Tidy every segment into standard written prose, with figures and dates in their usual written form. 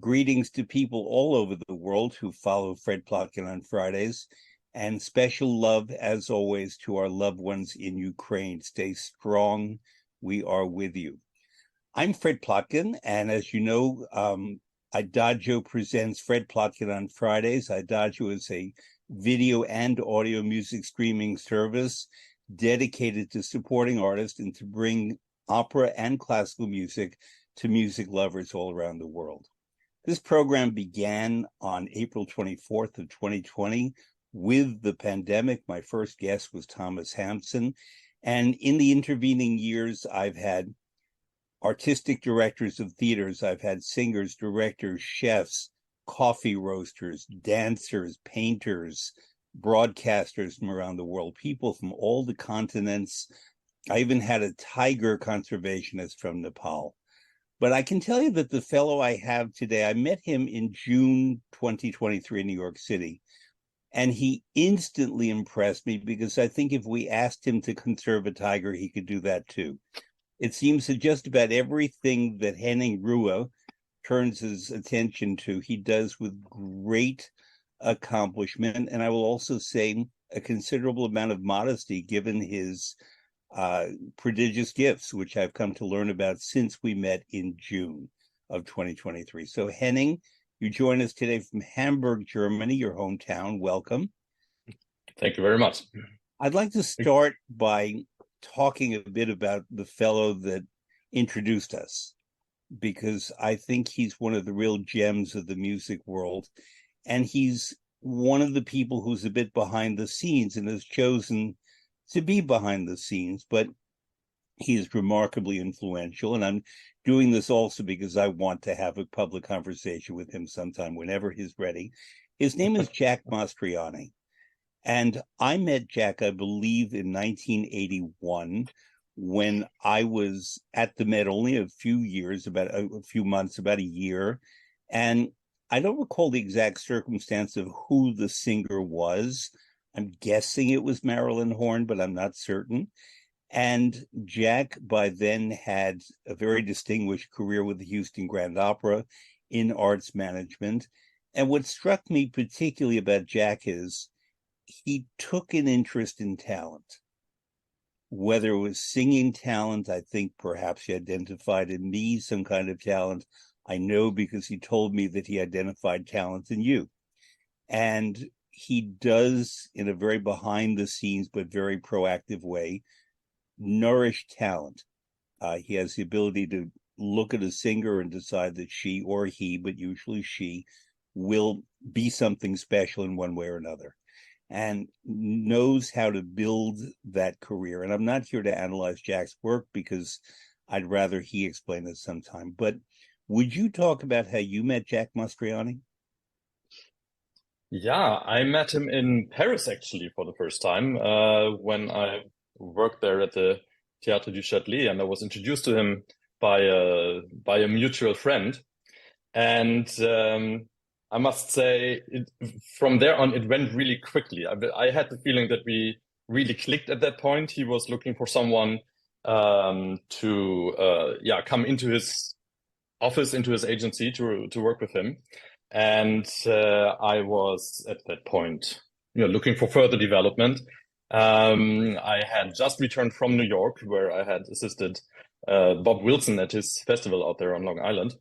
Greetings to people all over the world who follow Fred Plotkin on Fridays, and special love, as always, to our loved ones in Ukraine. Stay strong. We are with you. I'm Fred Plotkin, and as you know, Adagio presents Fred Plotkin on Fridays. Adagio is a video and audio music streaming service dedicated to supporting artists and to bring opera and classical music to music lovers all around the world. This program began on April 24th of 2020 with the pandemic. My first guest was Thomas Hampson. And in the intervening years, I've had artistic directors of theaters. I've had singers, directors, chefs, coffee roasters, dancers, painters, broadcasters from around the world, people from all the continents. I even had a tiger conservationist from Nepal. But I can tell you that the fellow I have today, I met him in June 2023 in New York City, and he instantly impressed me because I think if we asked him to conserve a tiger, he could do that too. It seems that just about everything that Henning Ruhe turns his attention to, he does with great accomplishment, and I will also say a considerable amount of modesty given his prodigious gifts, which I've come to learn about since we met in June of 2023. So Henning, you join us today from Hamburg, Germany, your hometown. Welcome. Thank you very much. I'd like to start by talking a bit about the fellow that introduced us, because I think he's one of the real gems of the music world. And he's one of the people who's a bit behind the scenes and has chosen to be behind the scenes, but he is remarkably influential. And I'm doing this also because I want to have a public conversation with him sometime, whenever he's ready. His name is Jack Mastriani. And I met Jack, I believe, in 1981, when I was at the Met only a few years, about a few months, about a year. And I don't recall the exact circumstance of who the singer was. I'm guessing it was Marilyn Horne, but I'm not certain. And Jack by then had a very distinguished career with the Houston Grand Opera in arts management. And what struck me particularly about Jack is he took an interest in talent. Whether it was singing talent, I think perhaps he identified in me some kind of talent. I know because he told me that he identified talent in you. And he does, in a very behind the scenes but very proactive way, nourish talent. He has the ability to look at a singer and decide that she or he, but usually she, will be something special in one way or another, and knows how to build that career. And I'm not here to analyze Jack's work because I'd rather he explain it sometime. But would you talk about how you met Jack Mastriani? Yeah, I met him in Paris actually for the first time when I worked there at the Théâtre du Châtelet, and I was introduced to him by a mutual friend. And I must say, from there on, it went really quickly. I had the feeling that we really clicked at that point. He was looking for someone to come into his office, into his agency to work with him. And I was at that point, looking for further development. I had just returned from New York, where I had assisted Bob Wilson at his festival out there on Long Island.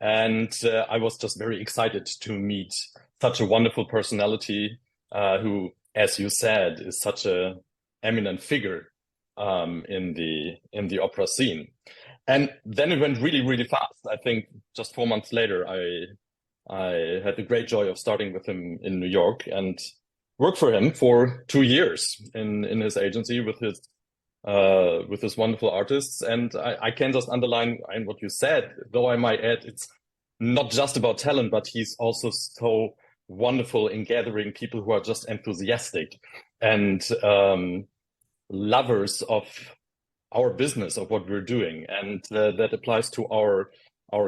And I was just very excited to meet such a wonderful personality who, as you said, is such a eminent figure in the opera scene. And then it went really, really fast. I think just 4 months later, I had the great joy of starting with him in New York and worked for him for 2 years in his agency with his wonderful artists. And I can just underline what you said, though I might add, it's not just about talent, but he's also so wonderful in gathering people who are just enthusiastic and lovers of our business, of what we're doing. And that applies to our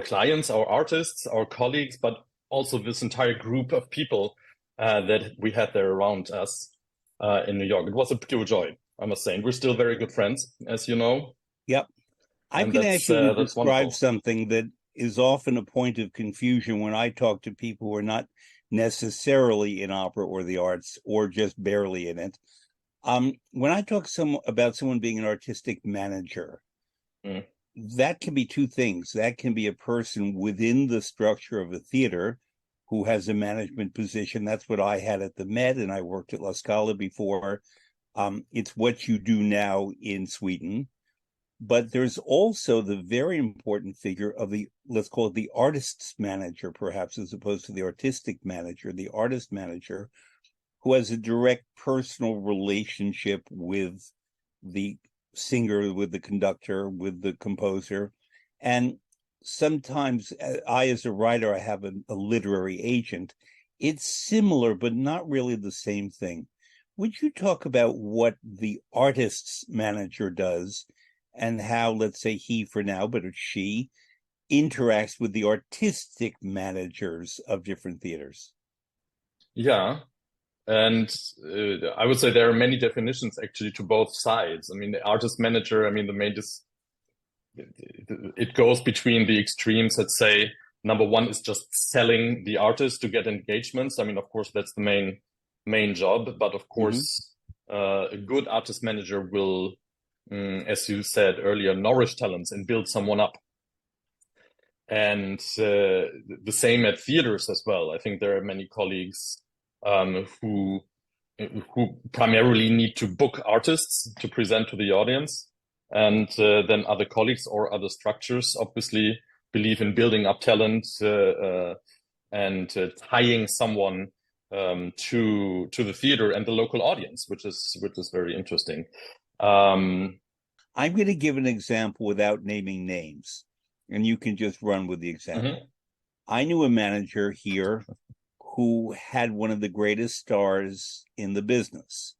clients, our artists, our colleagues, but also this entire group of people that we had there around us in New York. It was a pure joy, I must say. And we're still very good friends, as you know. Yep. I'm And going to ask you to describe wonderful. something that is often a point of confusion when I talk to people who are not necessarily in opera or the arts or just barely in it. When I talk about someone being an artistic manager, that can be two things. That can be a person within the structure of a theater who has a management position. That's what I had at the Met, and I worked at La Scala before. It's what you do now in Sweden. But there's also the very important figure of the, let's call it the artist's manager, perhaps, as opposed to the artistic manager, the artist manager, who has a direct personal relationship with the singer, with the conductor, with the composer. And sometimes I, as a writer, I have a literary agent. It's similar, but not really the same thing. Would you talk about what the artist's manager does and how, let's say he for now, but it's she, interacts with the artistic managers of different theaters? Yeah. And I would say there are many definitions actually to both sides. I mean, the artist manager, I mean, it goes between the extremes. Let's say number one is just selling the artist to get engagements. I mean, of course, that's the main job. But of course, a good artist manager will, as you said earlier, nourish talents and build someone up. And the same at theaters as well. I think there are many colleagues who primarily need to book artists to present to the audience, and then other colleagues or other structures obviously believe in building up talent and tying someone to the theater and the local audience, which is very interesting. I'm going to give an example without naming names, and you can just run with the example. I knew a manager here who had one of the greatest stars in the business.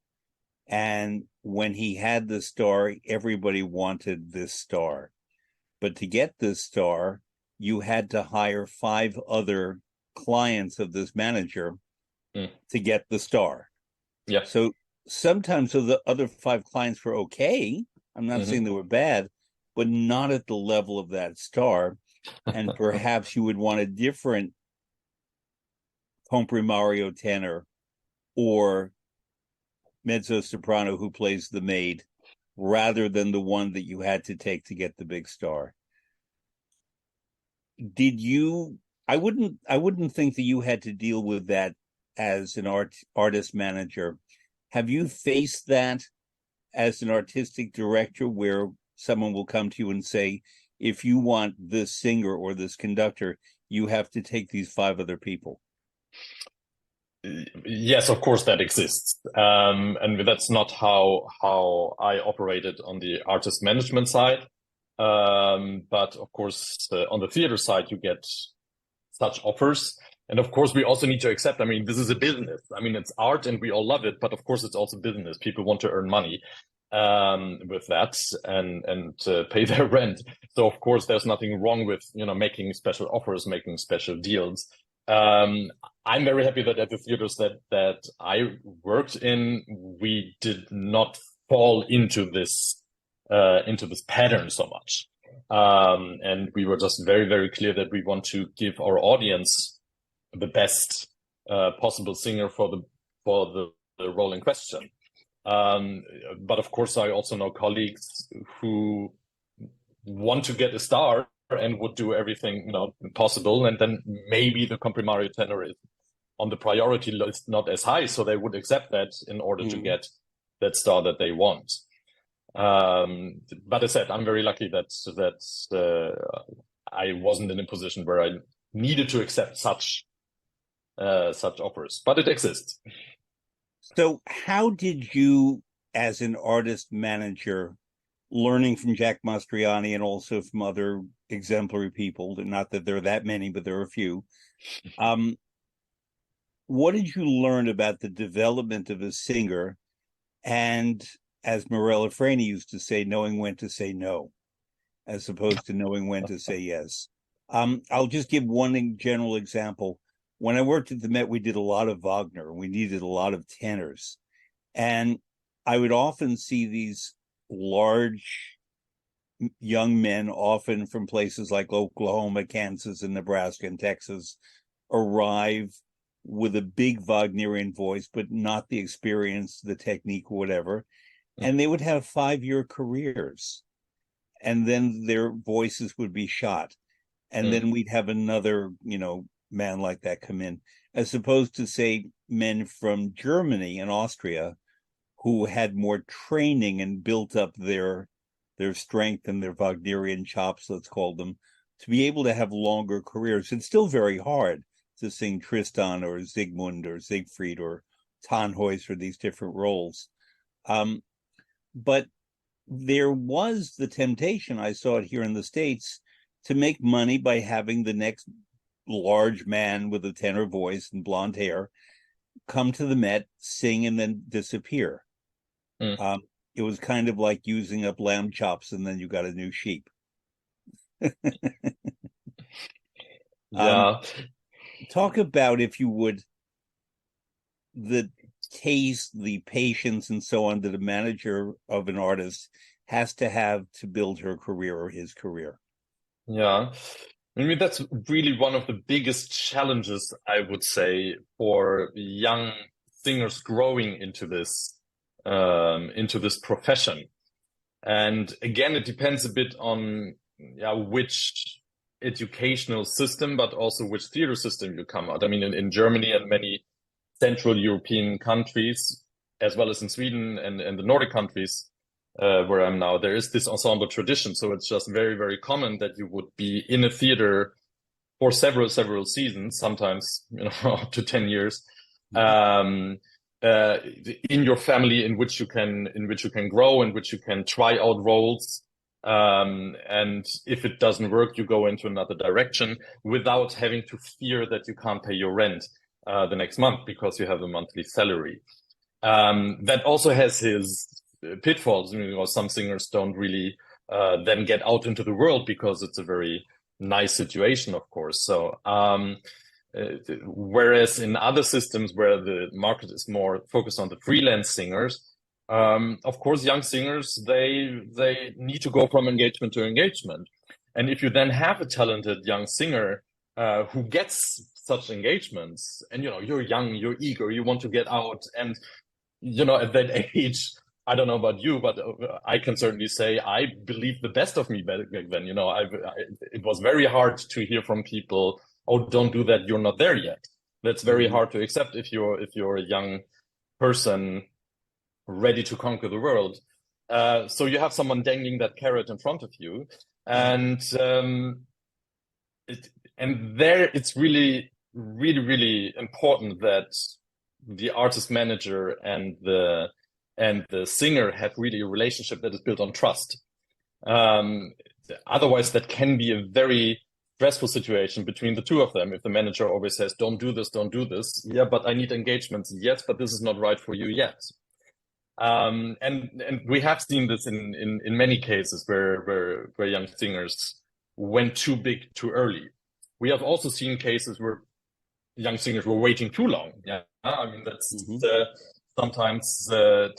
And when he had the star, everybody wanted this star. But to get this star, you had to hire 5 other clients of this manager to get the star. Yeah. So sometimes the other 5 clients were okay. I'm not saying they were bad, but not at the level of that star. And perhaps you would want a different comprimario tenor or mezzo soprano who plays the maid, rather than the one that you had to take to get the big star. I wouldn't think that you had to deal with that as an artist manager. Have you faced that as an artistic director, where someone will come to you and say, if you want this singer or this conductor, you have to take these 5 other people? Yes, of course that exists. And that's not how I operated on the artist management side. But of course, on the theater side, you get such offers. And of course, we also need to accept, I mean, this is a business. I mean, it's art and we all love it, but of course, it's also business. People want to earn money with that and pay their rent. So of course, there's nothing wrong with, making special offers, making special deals. I'm very happy that at the theaters that I worked in, we did not fall into this pattern so much. And we were just very, very clear that we want to give our audience the best possible singer for the role in question. But of course, I also know colleagues who want to get a star and would do everything possible, and then maybe the comprimario tenor is on the priority list not as high, so they would accept that in order to get that star that they want. But as I said, I'm very lucky that I wasn't in a position where I needed to accept such offers, but it exists. So how did you, as an artist manager, learning from Jack Mastriani and also from other exemplary people, not that there are that many, but there are a few, what did you learn about the development of a singer, and, as Morella Freni used to say, knowing when to say no, as opposed to knowing when to say yes? I'll just give one general example. When I worked at the Met, we did a lot of Wagner, and we needed a lot of tenors. And I would often see these large young men, often from places like Oklahoma, Kansas, and Nebraska and Texas, arrive with a big Wagnerian voice, but not the experience, the technique, or whatever. And they would have 5-year careers. And then their voices would be shot. And then we'd have another, man like that come in, as opposed to, say, men from Germany and Austria who had more training and built up their strength and their Wagnerian chops, let's call them, to be able to have longer careers. It's still very hard to sing Tristan or Siegmund or Siegfried or Tannhäuser for these different roles. But there was the temptation, I saw it here in the States, to make money by having the next large man with a tenor voice and blonde hair come to the Met, sing, and then disappear. It was kind of like using up lamb chops and then you got a new sheep. Yeah. Talk about, if you would, the taste, the patience, and so on that a manager of an artist has to have to build her career or his career. Yeah. I mean, that's really one of the biggest challenges, I would say, for young singers growing into this profession. And again, it depends a bit on which educational system, but also which theater system you come out. I mean, in Germany and many Central European countries, as well as in Sweden and the Nordic countries, where I'm now, there is this ensemble tradition. So it's just very, very common that you would be in a theater for several seasons, sometimes, up to 10 years, in your family, in which you can grow, in which you can try out roles. And if it doesn't work, you go into another direction without having to fear that you can't pay your rent the next month because you have a monthly salary. That also has his pitfalls. Some singers don't really then get out into the world because it's a very nice situation, of course. So whereas in other systems where the market is more focused on the freelance singers, of course, young singers, they need to go from engagement to engagement. And if you then have a talented young singer who gets such engagements, and you're young, you're eager, you want to get out, and at that age, I don't know about you, but I can certainly say I believed the best of me back then. It was very hard to hear from people, "Oh, don't do that, you're not there yet." That's very hard to accept if you're a young person ready to conquer the world. So you have someone dangling that carrot in front of you, and there it's really, really, really important that the artist manager and the singer have really a relationship that is built on trust. Otherwise, that can be a very stressful situation between the two of them. If the manager always says, "Don't do this, don't do this." Yeah, but I need engagements. Yes, but this is not right for you yet. And we have seen this in many cases where young singers went too big too early. We have also seen cases where young singers were waiting too long. Yeah, I mean that's sometimes a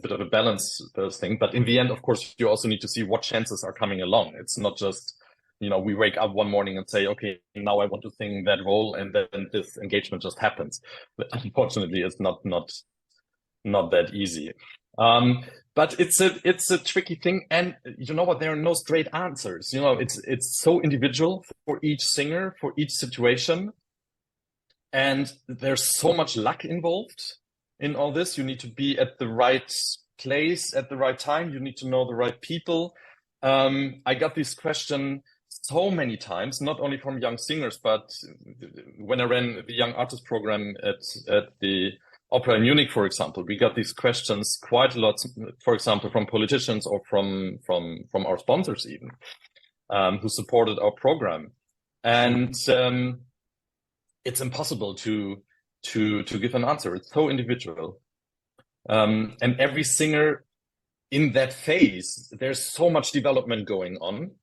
bit of a balance thing. But in the end, of course, you also need to see what chances are coming along. It's not just we wake up one morning and say, "Okay, now I want to sing that role," and then this engagement just happens. But unfortunately, it's not that easy. But it's a tricky thing, and you know what? There are no straight answers. It's so individual for each singer, for each situation, and there's so much luck involved in all this. You need to be at the right place at the right time. You need to know the right people. I got this question so many times, not only from young singers, but when I ran the young artist program at the Opera in Munich, for example, we got these questions quite a lot, for example, from politicians or from our sponsors even, who supported our program. And it's impossible to give an answer. It's so individual. And every singer in that phase, there's so much development going on.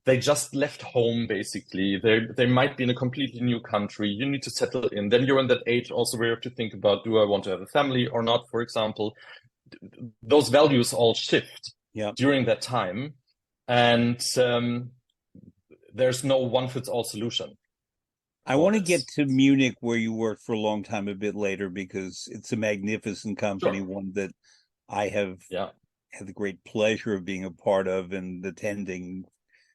They just left home, basically. They might be in a completely new country. You need to settle in. Then you're in that age also where you have to think about, do I want to have a family or not, for example? Those values all shift. Yeah. during that time. And there's no one-fits-all solution I for want to get this. to Munich, where you worked for a long time, a bit later, because it's a magnificent company, Sure. one that I have Yeah. had the great pleasure of being a part of and attending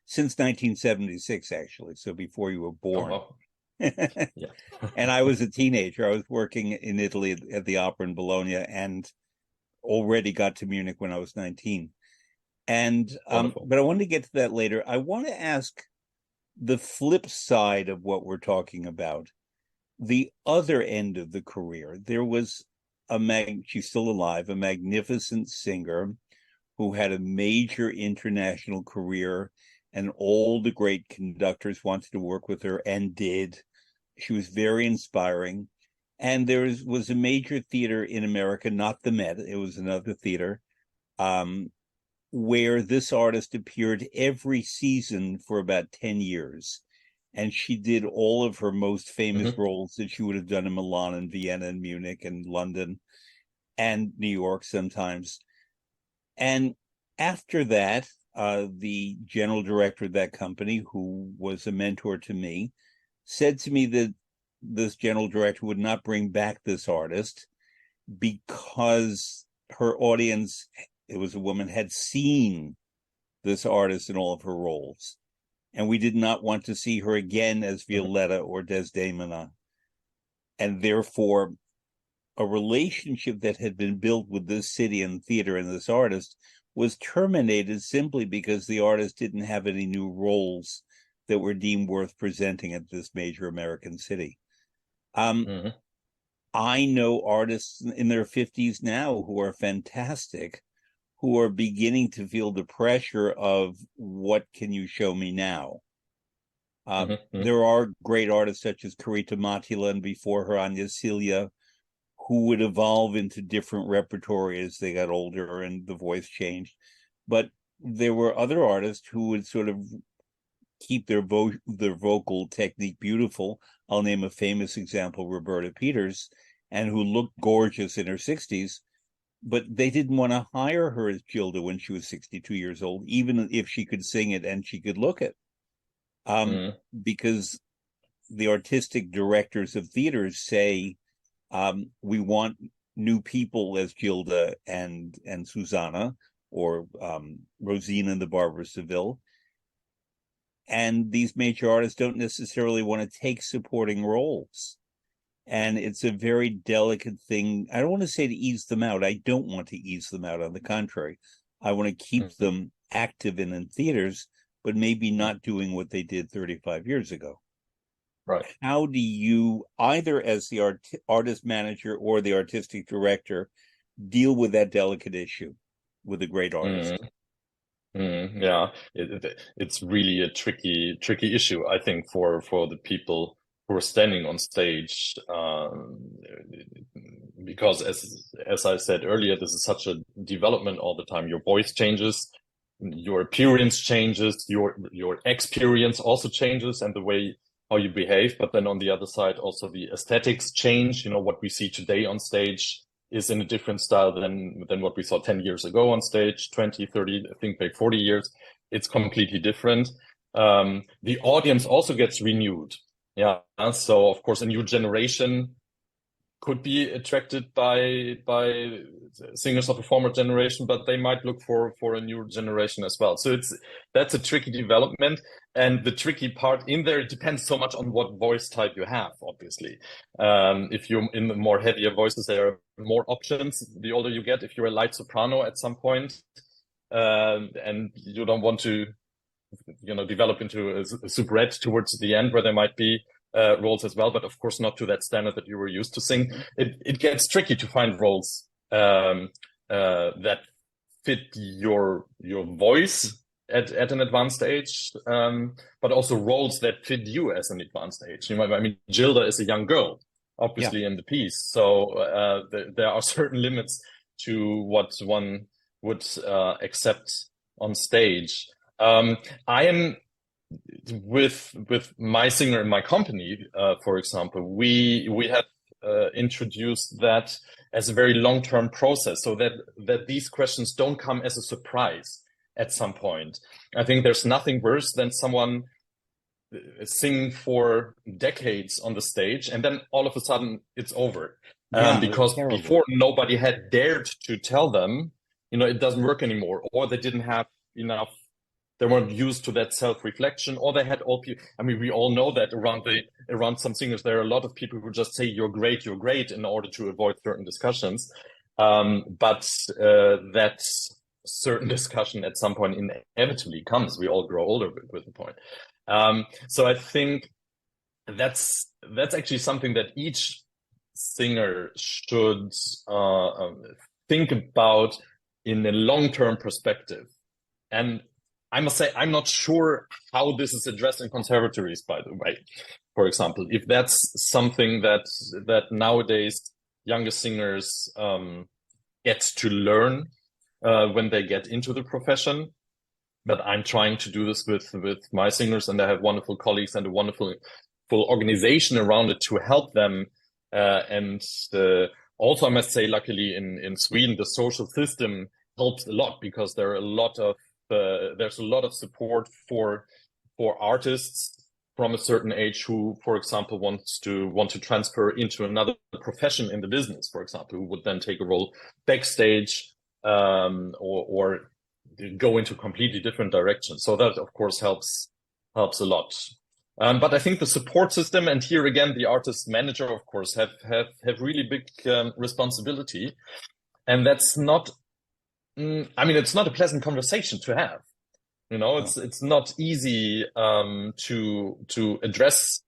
since 1976, actually. So before you were Oh, born. wow. Yeah. And I was a teenager. I was working in Italy at the opera in Bologna and already got to Munich when I was 19. And Wonderful. but I wanted to get to that later. I want to ask the flip side of what we're talking about, the other end of the career. There was she's still alive, a magnificent singer who had a major international career, and all the great conductors wanted to work with her and did. She was very inspiring. And was a major theater in America, not the Met, it was another theater, um, where this artist appeared every season for about 10 years. And she did all of her most famous Mm-hmm. roles that she would have done in Milan and Vienna and Munich and London and New York sometimes. And after that, the general director of that company, who was a mentor to me, said to me that this general director would not bring back this artist because her audience, it was a woman, had seen this artist in all of her roles. And we did not want to see her again as Mm-hmm. Violetta or Desdemona. And therefore, a relationship that had been built with this city and theater and this artist was terminated simply because the artist didn't have any new roles that were deemed worth presenting at this major American city. Mm-hmm. I know artists in their 50s now who are fantastic, who are beginning to feel the pressure of what can you show me now? Mm-hmm. There are great artists such as Carita Mattila and before her Anya Celia, who would evolve into different repertory as they got older and the voice changed. But there were other artists who would sort of keep their vocal technique beautiful. I'll name a famous example, Roberta Peters, and who looked gorgeous in her 60s, but they didn't want to hire her as Gilda when she was 62 years old, even if she could sing it and she could look it. Mm-hmm. Because the artistic directors of theaters say, we want new people as Gilda and Susanna, or Rosina and the Barber of Seville. And these major artists don't necessarily want to take supporting roles. And it's a very delicate thing. I don't want to say to ease them out. I don't want to ease them out. On the contrary, I want to keep Mm-hmm. them active and in theaters, but maybe not doing what they did 35 years ago. Right. How do you, either as the artist manager or the artistic director, deal with that delicate issue with a great artist? Mm-hmm. Mm, yeah, it's really a tricky issue, I think, for the people who are standing on stage, because as I said earlier, this is such a development all the time. Your voice changes, your appearance changes, your experience also changes, and the way how you behave. But then on the other side, also the aesthetics change. You know, what we see today on stage is in a different style than what we saw 10 years ago on stage, 20, 30, I think like 40 years. It's completely different. The audience also gets renewed. Yeah. So of course, a new generation could be attracted by singers of a former generation, but they might look for a new generation as well. So that's a tricky development. And the tricky part in there, it depends so much on what voice type you have, obviously. If you're in the more heavier voices, there are more options the older you get. If you're a light soprano at some point, and you don't want to, develop into a soubrette towards the end where there might be roles as well, but of course not to that standard that you were used to sing. It gets tricky to find roles that fit your voice at an advanced age, but also roles that fit you as an advanced age. Gilda is a young girl, obviously, in the piece, so there are certain limits to what one would accept on stage. I am with my singer in my company, for example, we have introduced that as a very long-term process, so that these questions don't come as a surprise at some point. I think there's nothing worse than someone singing for decades on the stage and then all of a sudden it's over. Because before nobody had dared to tell them, it doesn't work anymore, or they didn't have enough, they weren't used to that self-reflection, or they had we all know that around some singers, there are a lot of people who just say, you're great, in order to avoid certain discussions. But that certain discussion at some point inevitably comes. We all grow older with the point. So I think that's actually something that each singer should think about in a long-term perspective. And I must say, I'm not sure how this is addressed in conservatories, by the way. For example, if that's something that nowadays younger singers get to learn when they get into the profession. But I'm trying to do this with my singers, and I have wonderful colleagues and a wonderful organization around it to help them. Also, I must say, luckily in Sweden, the social system helps a lot, because there's a lot of support for artists from a certain age who, for example, want to transfer into another profession in the business, for example, who would then take a role backstage, or go into completely different directions. So that, of course, helps a lot. But I think the support system, and here again, the artist manager, of course, have really big responsibility. And that's not, it's not a pleasant conversation to have. It's not easy to address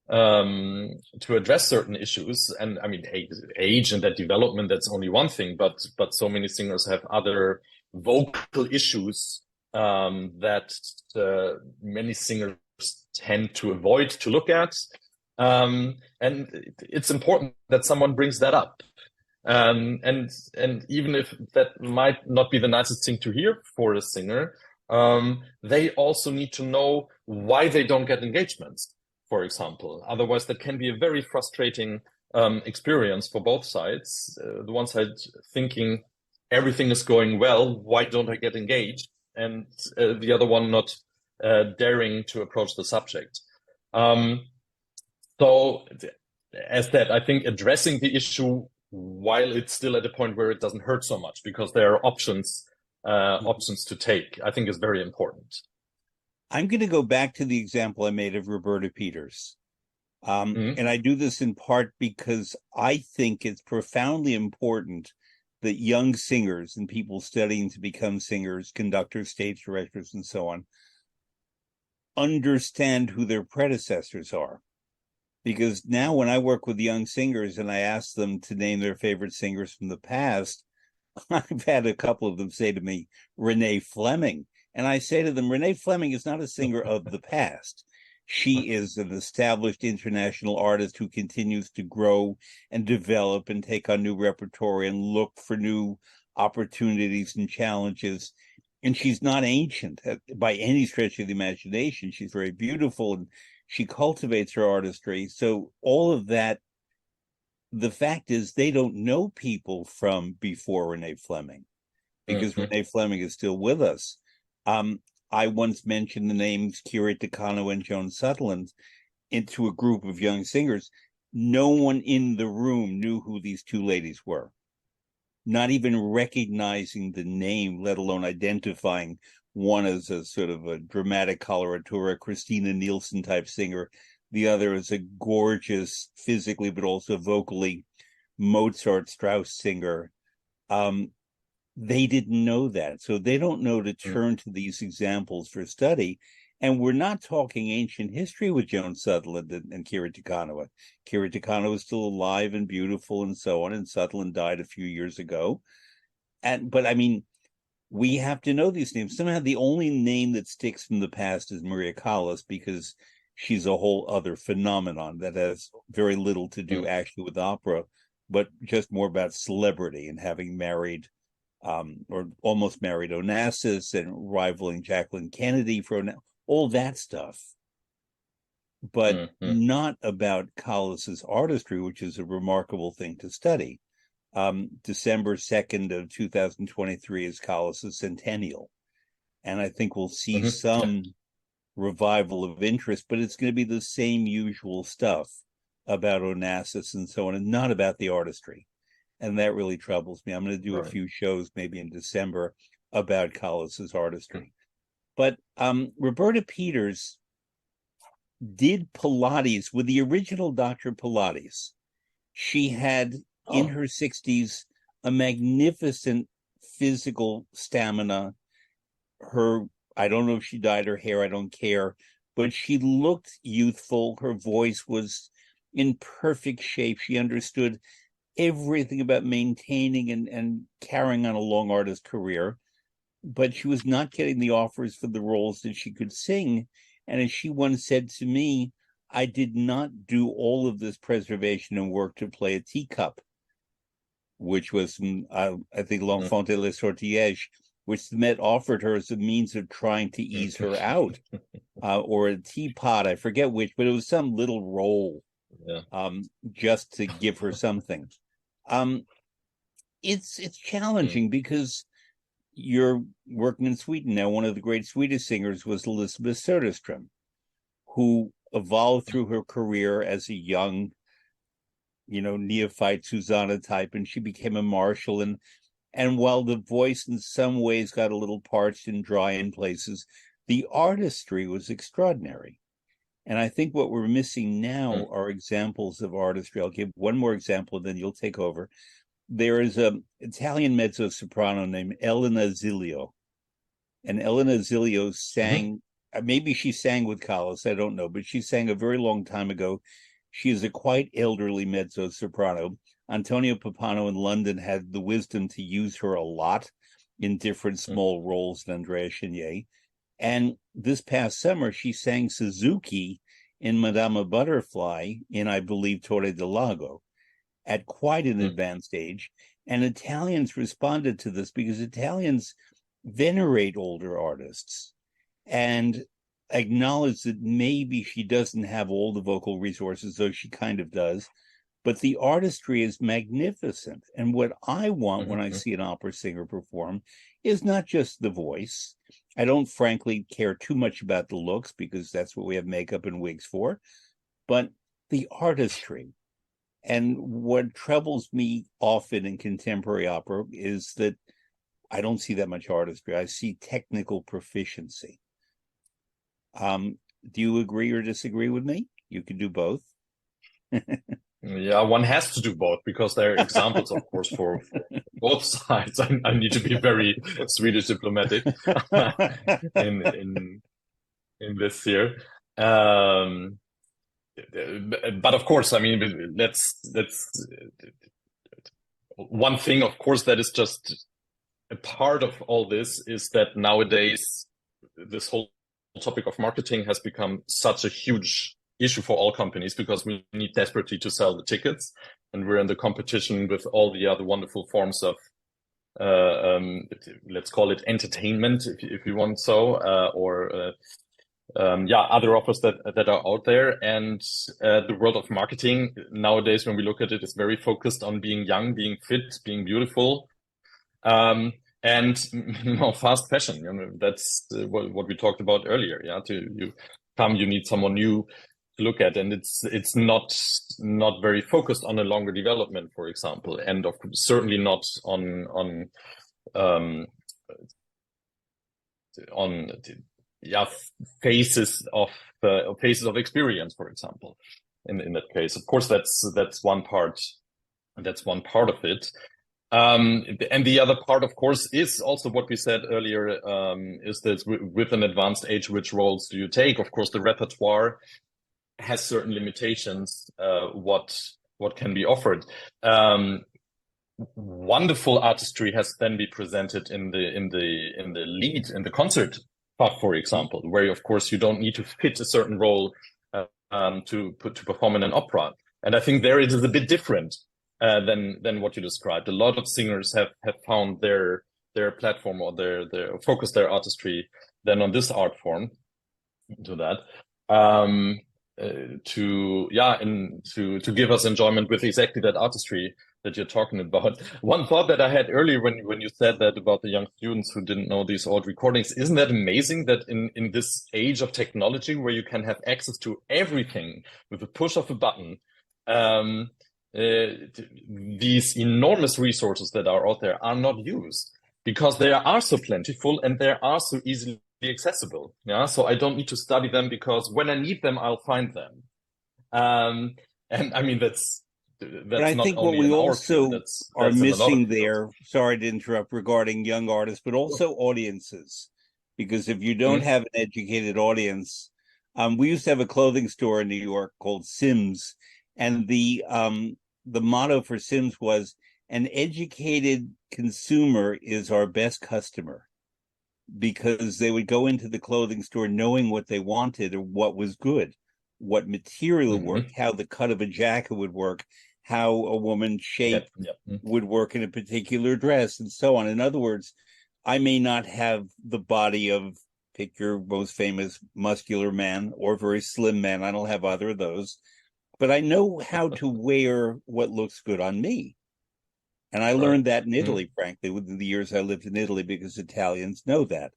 certain issues. And age and that development, that's only one thing, but so many singers have other vocal issues that many singers tend to avoid to look at, and it's important that someone brings that up, and even if that might not be the nicest thing to hear for a singer, they also need to know why they don't get engagements, for example. Otherwise, that can be a very frustrating experience for both sides. The one side thinking everything is going well, why don't I get engaged? And the other one not daring to approach the subject. So as that, I think addressing the issue while it's still at a point where it doesn't hurt so much, because there are options to take, I think is very important. I'm going to go back to the example I made of Roberta Peters. And I do this in part because I think it's profoundly important that young singers and people studying to become singers, conductors, stage directors, and so on, understand who their predecessors are. Because now when I work with young singers and I ask them to name their favorite singers from the past, I've had a couple of them say to me, Renee Fleming. And I say to them, Renee Fleming is not a singer of the past. She is an established international artist who continues to grow and develop and take on new repertoire and look for new opportunities and challenges. And she's not ancient by any stretch of the imagination. She's very beautiful and she cultivates her artistry. So all of that, the fact is they don't know people from before Renee Fleming, because Renee Fleming is still with us. I once mentioned the names Kiri Takano and Joan Sutherland into a group of young singers. No one in the room knew who these two ladies were, not even recognizing the name, let alone identifying one as a sort of a dramatic coloratura, Christina Nielsen type singer. The other is a gorgeous, physically, but also vocally, Mozart Strauss singer. They didn't know that. So they don't know to turn to these examples for study. And we're not talking ancient history with Joan Sutherland and Kiri Takano. Kiri Takano is still alive and beautiful and so on, and Sutherland died a few years ago. But I mean, we have to know these names. Somehow the only name that sticks from the past is Maria Callas, because she's a whole other phenomenon that has very little to do actually with opera, but just more about celebrity and having married or almost married Onassis and rivaling Jacqueline Kennedy for all that stuff, but not about Callas's artistry, which is a remarkable thing to study. December 2nd of 2023 is Callas' centennial. And I think we'll see some revival of interest, but it's going to be the same usual stuff about Onassis and so on, and not about the artistry. And that really troubles me. I'm going to do a few shows maybe in December about Callas' artistry. But Roberta Peters did Pilates with the original Dr. Pilates. She had in her 60s a magnificent physical stamina. I don't know if she dyed her hair, I don't care, but she looked youthful. Her voice was in perfect shape. She understood everything about maintaining and carrying on a long artist career, but she was not getting the offers for the roles that she could sing. And as she once said to me, I did not do all of this preservation and work to play a teacup, which was, I think, L'Enfant de la Sortilège, which the Met offered her as a means of trying to ease her out, or a teapot, I forget which, but it was some little role, just to give her something. It's challenging because you're working in Sweden now. One of the great Swedish singers was Elizabeth Söderström, who evolved through her career as a young, neophyte Susanna type, and she became a marshal. And while the voice in some ways got a little parched and dry in places, the artistry was extraordinary. And I think what we're missing now are examples of artistry. I'll give one more example, then you'll take over. There is an Italian mezzo-soprano named Elena Zilio. And Elena Zilio sang, maybe she sang with Callas, I don't know, but she sang a very long time ago. She is a quite elderly mezzo-soprano. Antonio Pappano in London had the wisdom to use her a lot in different small roles in Andrea Chenier. And this past summer, she sang Suzuki in Madama Butterfly in, I believe, Torre del Lago at quite an advanced age. And Italians responded to this because Italians venerate older artists and acknowledge that maybe she doesn't have all the vocal resources, though she kind of does, but the artistry is magnificent. And what I want when I see an opera singer perform is not just the voice. I don't frankly care too much about the looks because that's what we have makeup and wigs for, but the artistry. And what troubles me often in contemporary opera is that I don't see that much artistry. I see technical proficiency. Do you agree or disagree with me? You can do both. Yeah, one has to do both because there are examples, of course, for both sides. I need to be very Swedish diplomatic in this here. But of course, I mean, let's one thing, of course, that is just a part of all this is that nowadays this whole topic of marketing has become such a huge issue for all companies because we need desperately to sell the tickets, and we're in the competition with all the other wonderful forms of let's call it entertainment, if you want so, or other offers that are out there. And the world of marketing nowadays, when we look at it, is very focused on being young, being fit, being beautiful, and fast fashion. That's what we talked about earlier. Yeah, you need someone new to look at, and it's not very focused on a longer development, for example, and certainly not on phases of experience, for example. In that case, of course, that's one part. That's one part of it. And the other part, of course, is also what we said earlier, is that with an advanced age, which roles do you take? Of course, the repertoire has certain limitations, what can be offered. Wonderful artistry has then be presented in the concert part, for example, where of course you don't need to fit a certain role to perform in an opera. And I think there it is a bit different than what you described. A lot of singers have found their platform or their focus their artistry then on this art form, to that, to give us enjoyment with exactly that artistry that you're talking about. One thought that I had earlier when you said that about the young students who didn't know these old recordings, isn't that amazing that in this age of technology where you can have access to everything with a push of a button, um, these enormous resources that are out there are not used because they are so plentiful and they are so easily accessible. Yeah, so I don't need to study them because when I need them, I'll find them. Um, and I mean But I that's not think what only we in our field, also are that's in a lot of missing fields. there, sorry to interrupt, regarding young artists, but also audiences. Because if you don't Mm-hmm. have an educated audience, we used to have a clothing store in New York called Sims, and the motto for Sims was an educated consumer is our best customer, because they would go into the clothing store knowing what they wanted or what was good, what material Mm-hmm. worked, how the cut of a jacket would work, how a woman's shape Yep, yep. would work in a particular dress, and so on. In other words, I may not have the body of, pick your most famous muscular man or very slim man. I don't have either of those, but I know how to wear what looks good on me. And I Right. learned that in Mm-hmm. Italy, frankly, within the years I lived in Italy, because Italians know that.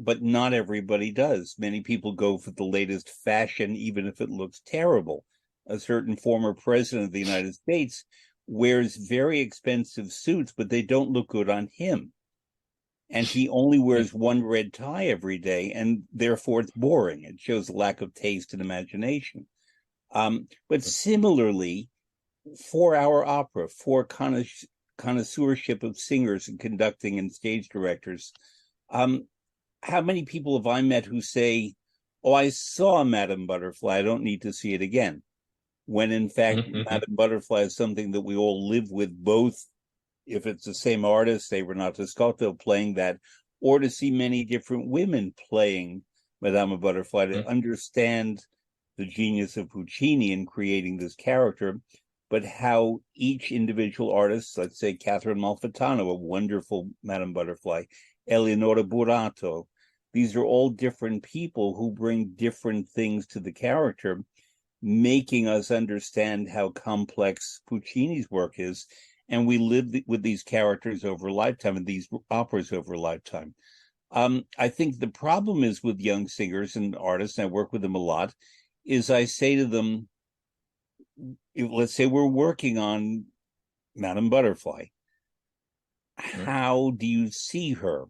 But not everybody does. Many people go for the latest fashion, even if it looks terrible. A certain former president of the United States wears very expensive suits, but they don't look good on him. And he only wears one red tie every day, and therefore it's boring. It shows a lack of taste and imagination. But similarly, 4 hour opera, for connoisseurship of singers and conducting and stage directors, um, how many people have I met who say, "Oh, I saw Madame Butterfly. I don't need to see it again." When in fact, Mm-hmm. Madame Butterfly is something that we all live with, both if it's the same artist, say Renato Scotto playing that, or to see many different women playing Madame Butterfly, to understand the genius of Puccini in creating this character, but how each individual artist, let's say Catherine Malfitano, a wonderful Madame Butterfly, Eleonora Burato, these are all different people who bring different things to the character, making us understand how complex Puccini's work is. And we live with these characters over a lifetime and these operas over a lifetime. I think the problem is with young singers and artists, and I work with them a lot, is I say to them, let's say we're working on Madame Butterfly. How do you see her?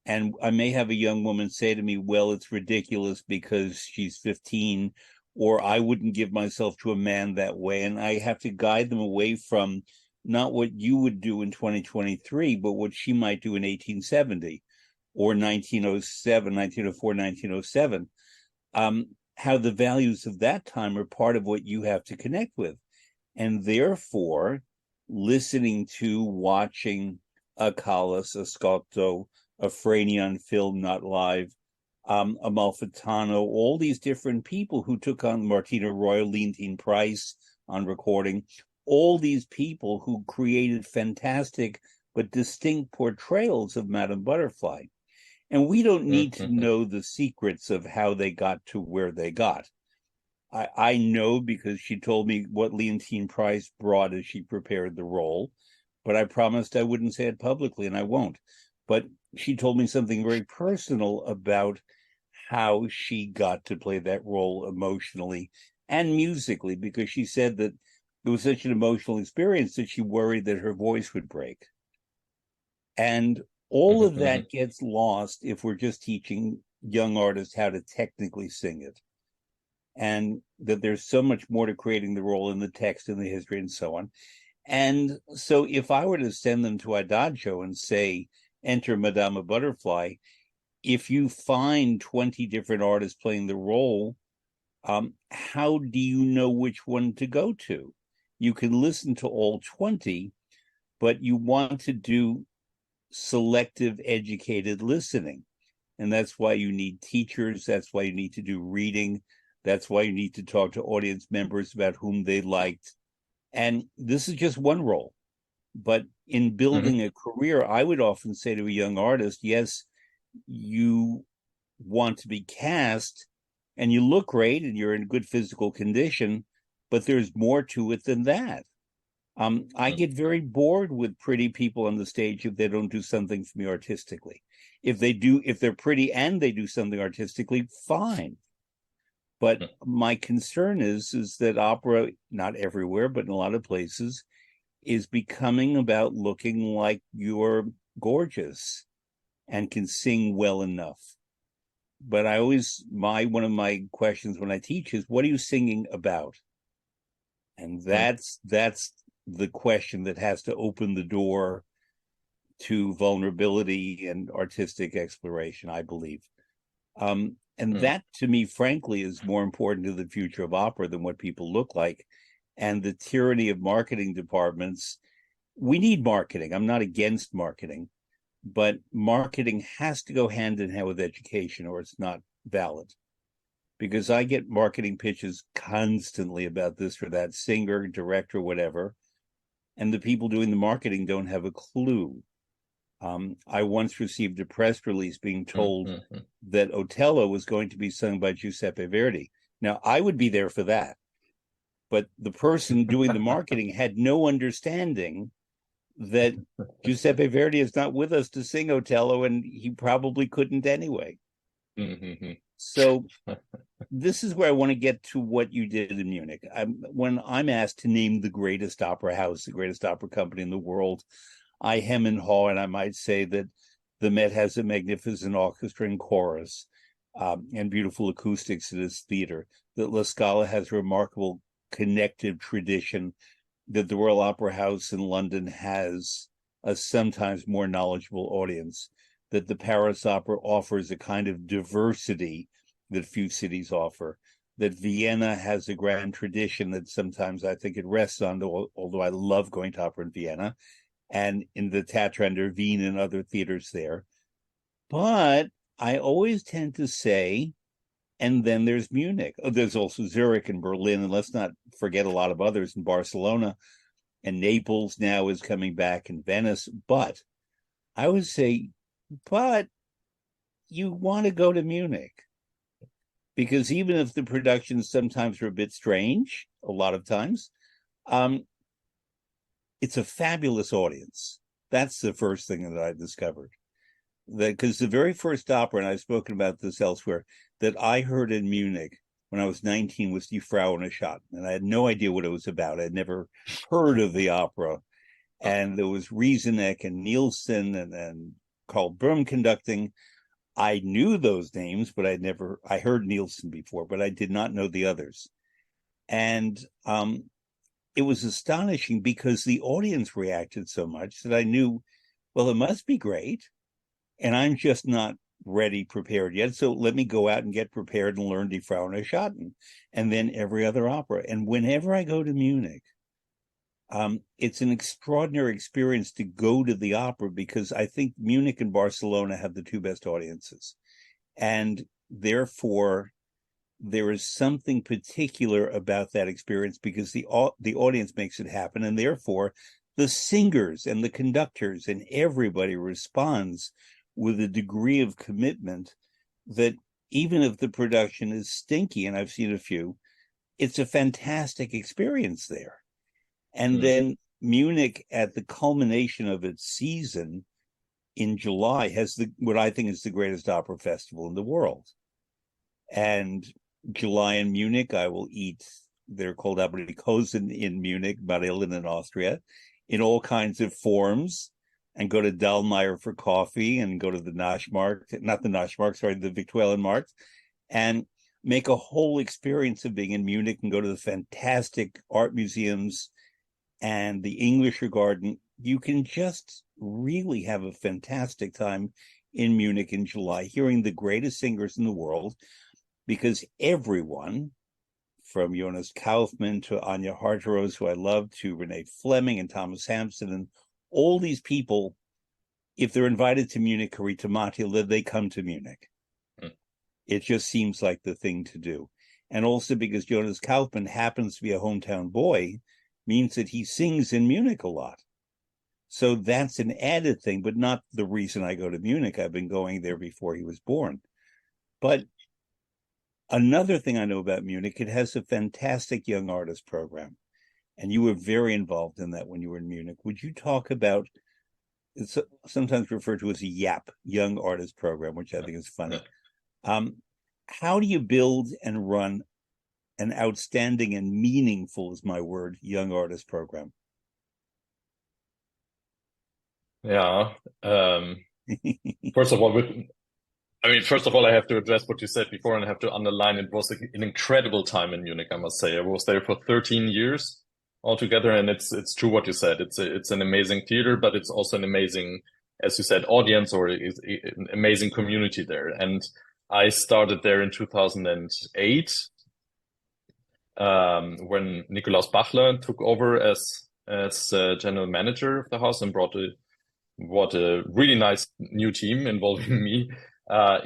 And I may have a young woman say to me, well, it's ridiculous because she's 15, or I wouldn't give myself to a man that way. And I have to guide them away from not what you would do in 2023, but what she might do in 1870 or 1907, 1904, 1907. How the values of that time are part of what you have to connect with. And therefore, listening to, watching a Callas, a Scotto, a Frani on film, not live, a Malfitano, all these different people who took on Martina Royal, Leontine Price on recording, all these people who created fantastic but distinct portrayals of Madame Butterfly. And we don't need to Mm-hmm. know the secrets of how they got to where they got. I know because she told me what Leontine Price brought as she prepared the role, but I promised I wouldn't say it publicly, and I won't. But she told me something very personal about how she got to play that role emotionally and musically, because she said that it was such an emotional experience that she worried that her voice would break. And all of Mm-hmm. that gets lost if we're just teaching young artists how to technically sing it, and that there's so much more to creating the role in the text and the history and so on. And so if I were to send them to Adagio and say, enter Madame Butterfly, if you find 20 different artists playing the role, how do you know which one to go to? You can listen to all 20, but you want to do selective, educated listening. And that's why you need teachers. That's why you need to do reading. That's why you need to talk to audience members about whom they liked. And this is just one role. But in Mm-hmm. building a career, I would often say to a young artist, yes, you want to be cast and you look great and you're in good physical condition, but there's more to it than that. I get very bored with pretty people on the stage if they don't do something for me artistically. If they're pretty and they do something artistically, fine. But my concern is that opera, not everywhere, but in a lot of places, is becoming about looking like you're gorgeous and can sing well enough. But one of my questions when I teach is, what are you singing about? And that's the question that has to open the door to vulnerability and artistic exploration, I believe. And that, to me, frankly, is more important to the future of opera than what people look like. And the tyranny of marketing departments. We need marketing. I'm not against marketing, but marketing has to go hand in hand with education, or it's not valid. Because I get marketing pitches constantly about this or that singer, director, whatever, and the people doing the marketing don't have a clue. I once received a press release being told that Otello was going to be sung by Giuseppe Verdi. Now, I would be there for that, but the person doing the marketing had no understanding that Giuseppe Verdi is not with us to sing Otello, and he probably couldn't anyway. So this is where I want to get to what you did in Munich. When I'm asked to name the greatest opera house, the greatest opera company in the world, I hem and haw, and I might say that the Met has a magnificent orchestra and chorus and beautiful acoustics in its theater, that La Scala has a remarkable connective tradition, that the Royal Opera House in London has a sometimes more knowledgeable audience, that the Paris Opera offers a kind of diversity that few cities offer, that Vienna has a grand tradition that sometimes I think it rests on, although I love going to opera in Vienna, and in the Theater an der Wien and other theaters there. But I always tend to say, and then there's Munich. Oh, there's also Zurich and Berlin, and let's not forget a lot of others in Barcelona, and Naples now is coming back, and Venice. But I would say, but you want to go to Munich, because even if the productions sometimes are a bit strange, a lot of times, it's a fabulous audience. That's the first thing that I discovered. Because the very first opera, and I've spoken about this elsewhere, that I heard in Munich when I was 19 was Die Frau ohne Schatten. And I had no idea what it was about. I'd never heard of the opera. And there was Rieseneck and Nielsen and Carl Böhm conducting. I knew those names, but I heard Nielsen before, but I did not know the others. And it was astonishing because the audience reacted so much that I knew, well, it must be great. And I'm just not prepared yet. So let me go out and get prepared and learn Die Frau ohne Schatten, and then every other opera. And whenever I go to Munich, it's an extraordinary experience to go to the opera, because I think Munich and Barcelona have the two best audiences. And therefore, there is something particular about that experience, because the audience makes it happen. And therefore, the singers and the conductors and everybody responds with a degree of commitment that even if the production is stinky, and I've seen a few, it's a fantastic experience there. And then Munich, at the culmination of its season in July, has what I think is the greatest opera festival in the world. And July in Munich, I will eat, they're called Aprikosen in Munich, Marillen in Austria, in all kinds of forms, and go to Dallmayr for coffee, and go to the Naschmarkt, not the Naschmarkt, sorry, the Victualenmarkt, and make a whole experience of being in Munich, and go to the fantastic art museums and the Englischer Garden. You can just really have a fantastic time in Munich in July, hearing the greatest singers in the world, because everyone, from Jonas Kaufmann to Anya Harteros, who I love, to Renee Fleming and Thomas Hampson, and all these people, if they're invited to Munich or to Matila, they come to Munich. It just seems like the thing to do. And also because Jonas Kaufmann happens to be a hometown boy, means that he sings in Munich a lot. So that's an added thing, but not the reason I go to Munich. I've been going there before he was born. But another thing I know about Munich, it has a fantastic young artist program. and you were very involved in that when you were in Munich. Would you talk about, it's sometimes referred to as a YAP, Young Artist Program, which I think is funny. How do you build and run an outstanding and meaningful, is my word, young artist program? Yeah. First of all, I have to address what you said before, and I have to underline it was an incredible time in Munich, I must say. I was there for 13 years altogether, and it's true what you said. It's an amazing theater, but it's also an amazing, as you said, audience, or an amazing community there. And I started there in 2008, when Nikolaus Bachler took over as general manager of the house and brought a really nice new team involving me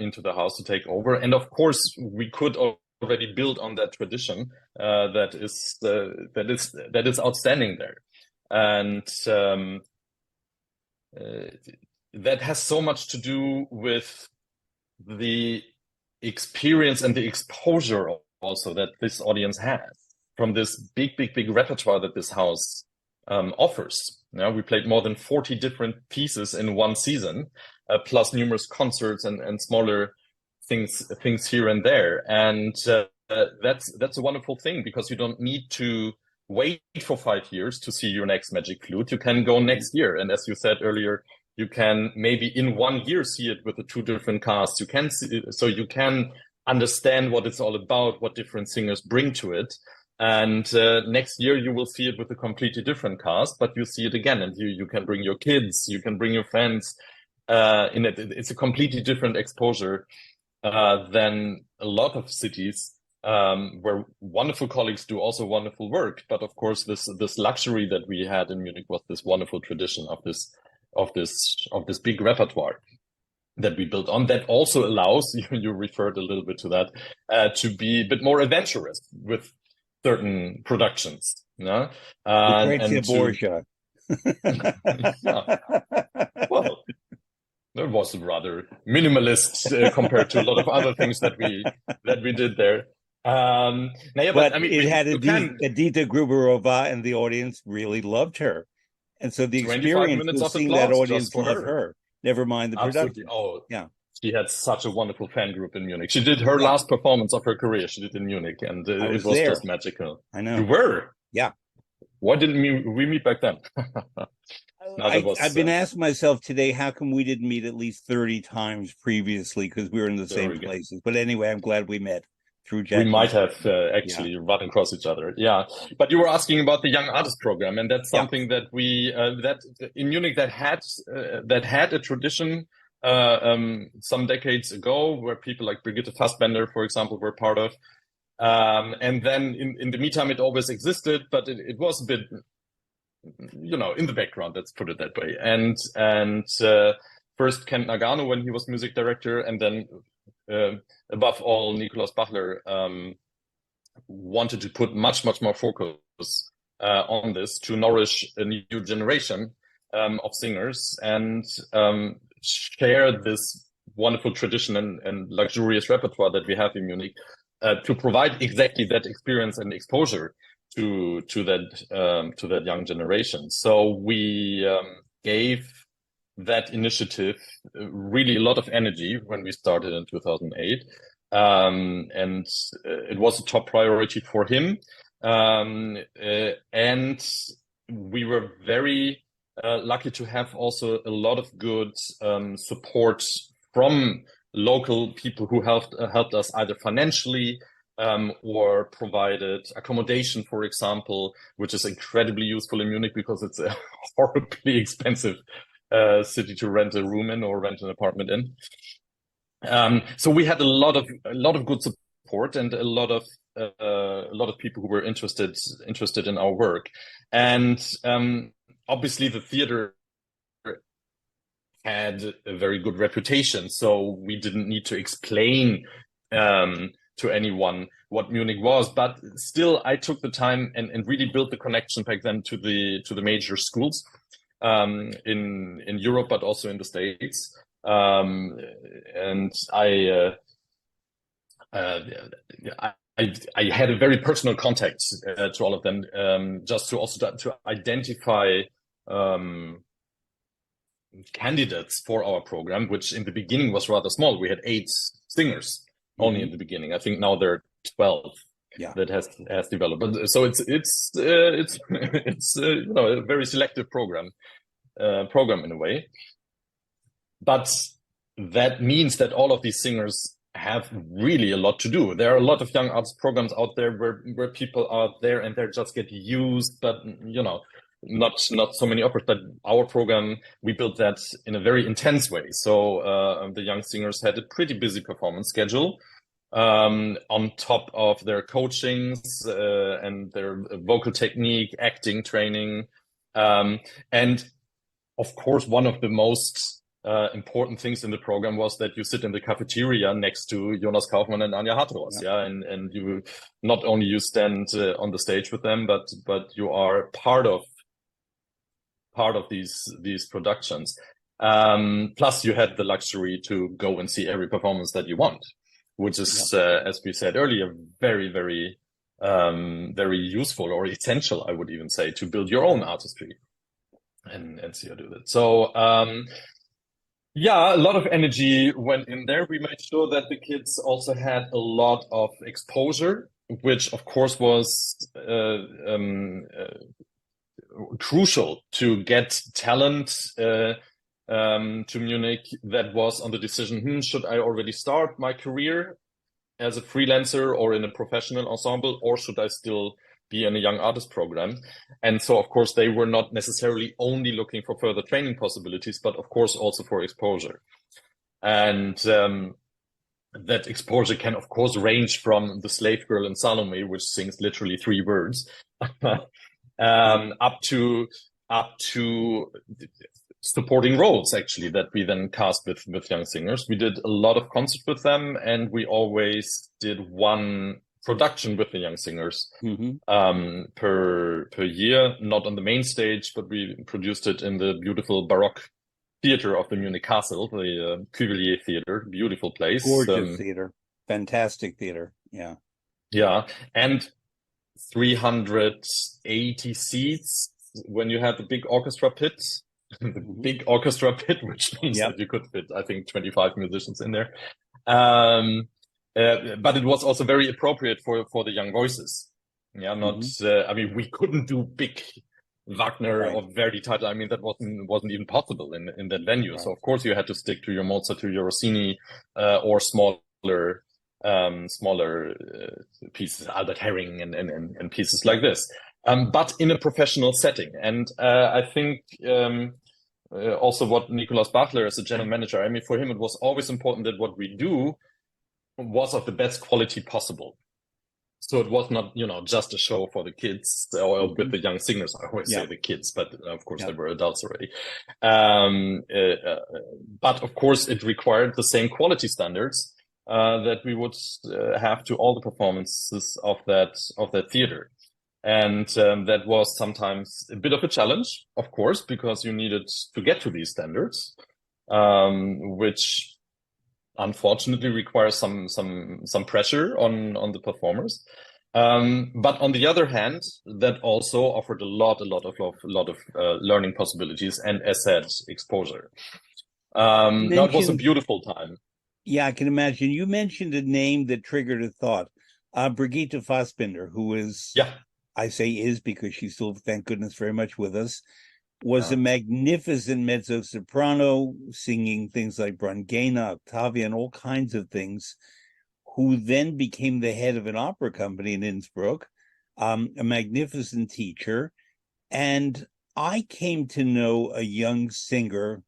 into the house to take over. And of course, we could already build on that tradition that is outstanding there, and that has so much to do with the experience and the exposure also that this audience has from this big repertoire that this house offers. Now, we played more than 40 different pieces in one season, plus numerous concerts and smaller things here and there. And that's a wonderful thing, because you don't need to wait for 5 years to see your next Magic Flute. You can go next year. And as you said earlier, you can maybe in 1 year see it with the 2 different casts. You can so you can understand what it's all about, what different singers bring to it. And next year you will see it with a completely different cast, but you see it again, and you can bring your kids, you can bring your friends in it. It's a completely different exposure than a lot of cities where wonderful colleagues do also wonderful work. But of course, this luxury that we had in Munich was this wonderful tradition of this big repertoire that we built on, that also allows you referred a little bit to that to be a bit more adventurous with certain productions. The great Symposia. Yeah. Well, that was rather minimalist compared to a lot of other things that we did there. But I mean, it had Edita Gruberova, and the audience really loved her, and so the experience of seeing that audience love her. Never mind the production. Oh, yeah. She had such a wonderful fan group in Munich. She did her last performance of her career. She did in Munich, and it was there. Just magical. I know. You were? Yeah. Why didn't we meet back then? I've been asking myself today, how come we didn't meet at least 30 times previously, because we were in the same places. But anyway, I'm glad we met through Jack. We might have actually run across each other. Yeah. But you were asking about the Young Artist Program, and that's something that we that in Munich that had a tradition some decades ago, where people like Brigitte Fassbender, for example, were part of. And then in the meantime, it always existed, but it was a bit, in the background, let's put it that way. And first Kent Nagano, when he was music director, and then above all, Nikolaus Bachler wanted to put much more focus on this to nourish a new generation of singers and share this wonderful tradition and luxurious repertoire that we have in Munich, to provide exactly that experience and exposure to that young generation. So we gave that initiative really a lot of energy when we started in 2008, and it was a top priority for him. And we were very lucky to have also a lot of good support from local people who helped us either financially or provided accommodation, for example, which is incredibly useful in Munich because it's a horribly expensive city to rent a room in or rent an apartment in. So we had a lot of good support and a lot of people who were interested in our work, and obviously the theater had a very good reputation, so we didn't need to explain to anyone what Munich was. But still, I took the time and really built the connection back then to the major schools in Europe, but also in the States. And I I had a very personal contact to all of them, just to also to identify candidates for our program, which in the beginning was rather small. We had 8 singers only in the beginning. I think now there are 12 that has developed. But so it's you know, a very selective program in a way. But that means that all of these singers have really a lot to do. There are a lot of young arts programs out there where people are there and they just get used, but you know, not so many offers. But our program, we built that in a very intense way. So the young singers had a pretty busy performance schedule on top of their coachings and their vocal technique, acting training, and of course, one of the most important things in the program was that you sit in the cafeteria next to Jonas Kaufmann and Anja Hatros, and you not only you stand on the stage with them, but you are part of these productions. Plus, you had the luxury to go and see every performance that you want, which is, as we said earlier, very, very, very useful or essential, I would even say, to build your own artistry and see how to do that. So, yeah, a lot of energy went in there. We made sure that the kids also had a lot of exposure, which of course was crucial to get talent to Munich that was on the decision, should I already start my career as a freelancer or in a professional ensemble, or should I still be in a young artist program? And so, of course, they were not necessarily only looking for further training possibilities, but of course also for exposure. And that exposure can, of course, range from the slave girl in Salome, which sings literally 3 words, up to supporting roles, actually, that we then cast with young singers. We did a lot of concerts with them, and we always did one production with the young singers per year, not on the main stage, but we produced it in the beautiful Baroque theater of the Munich Castle, the Cuvelier Theater, beautiful place. Gorgeous theater, fantastic theater, yeah. Yeah, and 380 seats when you had the big orchestra pit, big orchestra pit, which means that you could fit, I think, 25 musicians in there. But it was also very appropriate for the young voices. Yeah, not. I mean, we couldn't do big Wagner or Verdi title. I mean, that wasn't even possible in that venue. So of course you had to stick to your Mozart, to your Rossini, or smaller pieces, Albert Herring and pieces like this. But in a professional setting. And I think also what Nicolas Bachler as a general manager, I mean, for him it was always important that what we do was of the best quality possible. So it was not, just a show for the kids or with the young singers. I always say the kids, but of course they were adults already. But of course it required the same quality standards that we would have to all the performances of that theater. And that was sometimes a bit of a challenge, of course, because you needed to get to these standards, which unfortunately requires some pressure on the performers. But on the other hand, that also offered a lot of learning possibilities and, as said, exposure. That was a beautiful time. Yeah, I can imagine. You mentioned a name that triggered a thought. Brigitte Fassbinder, who is, I say is because she's still, thank goodness, very much with us, was a magnificent mezzo-soprano, singing things like Brangena, Octavia, and all kinds of things, who then became the head of an opera company in Innsbruck, a magnificent teacher. And I came to know a young singer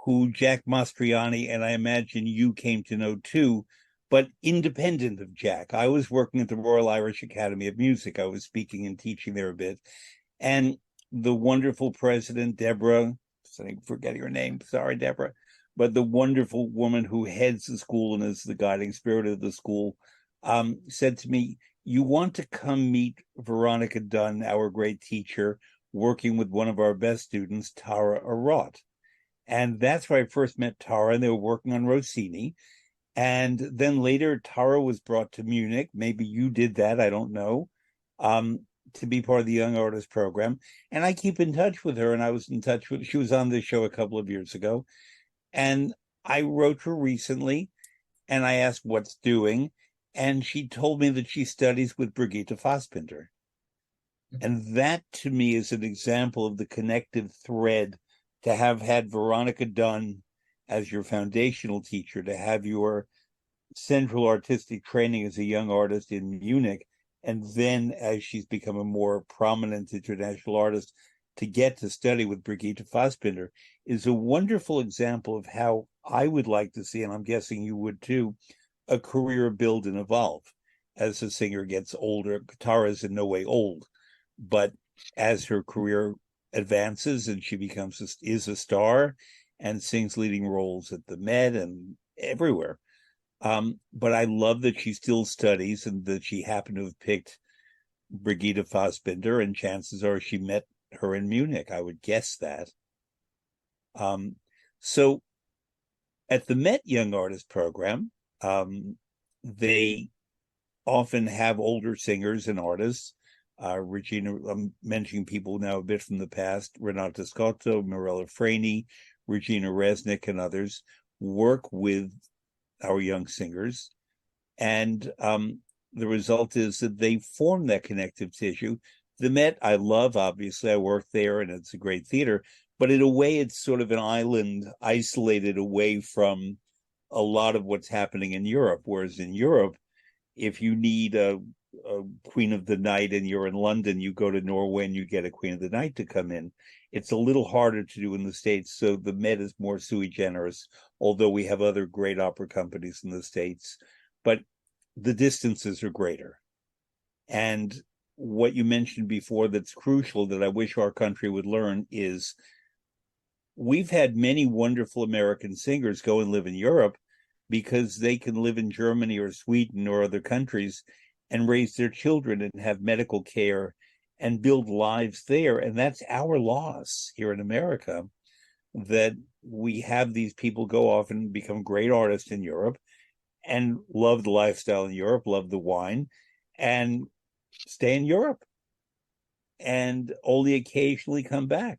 who Jack Mastriani, and I imagine you came to know too, but independent of Jack. I was working at the Royal Irish Academy of Music. I was speaking and teaching there a bit. And the wonderful president, Deborah, I'm forgetting her name, sorry, Deborah, but the wonderful woman who heads the school and is the guiding spirit of the school, said to me, you want to come meet Veronica Dunn, our great teacher, working with one of our best students, Tara Arott. And that's where I first met Tara, and they were working on Rossini. And then later, Tara was brought to Munich. Maybe you did that, I don't know, to be part of the Young Artist Program. And I keep in touch with her, and I was in touch with, she was on this show a couple of years ago. And I wrote her recently, and I asked what's doing. And she told me that she studies with Brigitte Fassbinder. And that to me is an example of the connective thread to have had Veronica Dunn as your foundational teacher, to have your central artistic training as a young artist in Munich, and then as she's become a more prominent international artist, to get to study with Brigitte Fassbinder is a wonderful example of how I would like to see, and I'm guessing you would too, a career build and evolve as a singer gets older. Tara is in no way old, but as her career advances and she is a star and sings leading roles at the Met and everywhere. But I love that she still studies and that she happened to have picked Brigitte Fassbinder, and chances are she met her in Munich. I would guess that. So at the Met Young Artist Program, they often have older singers and artists. Regina, I'm mentioning people now a bit from the past, Renata Scotto, Mirella Freni, Regina Resnick, and others work with our young singers. And the result is that they form that connective tissue. The Met, I love, obviously. I worked there, and it's a great theater. But in a way, it's sort of an island isolated away from a lot of what's happening in Europe. Whereas in Europe, if you need a Queen of the Night and you're in London, you go to Norway and you get a Queen of the Night to come in. It's a little harder to do in the States. So the Met is more sui generis, although we have other great opera companies in the States. But the distances are greater. And what you mentioned before that's crucial that I wish our country would learn is we've had many wonderful American singers go and live in Europe because they can live in Germany or Sweden or other countries and raise their children and have medical care and build lives there. And that's our loss here in America, that we have these people go off and become great artists in Europe and love the lifestyle in Europe, love the wine, and stay in Europe and only occasionally come back.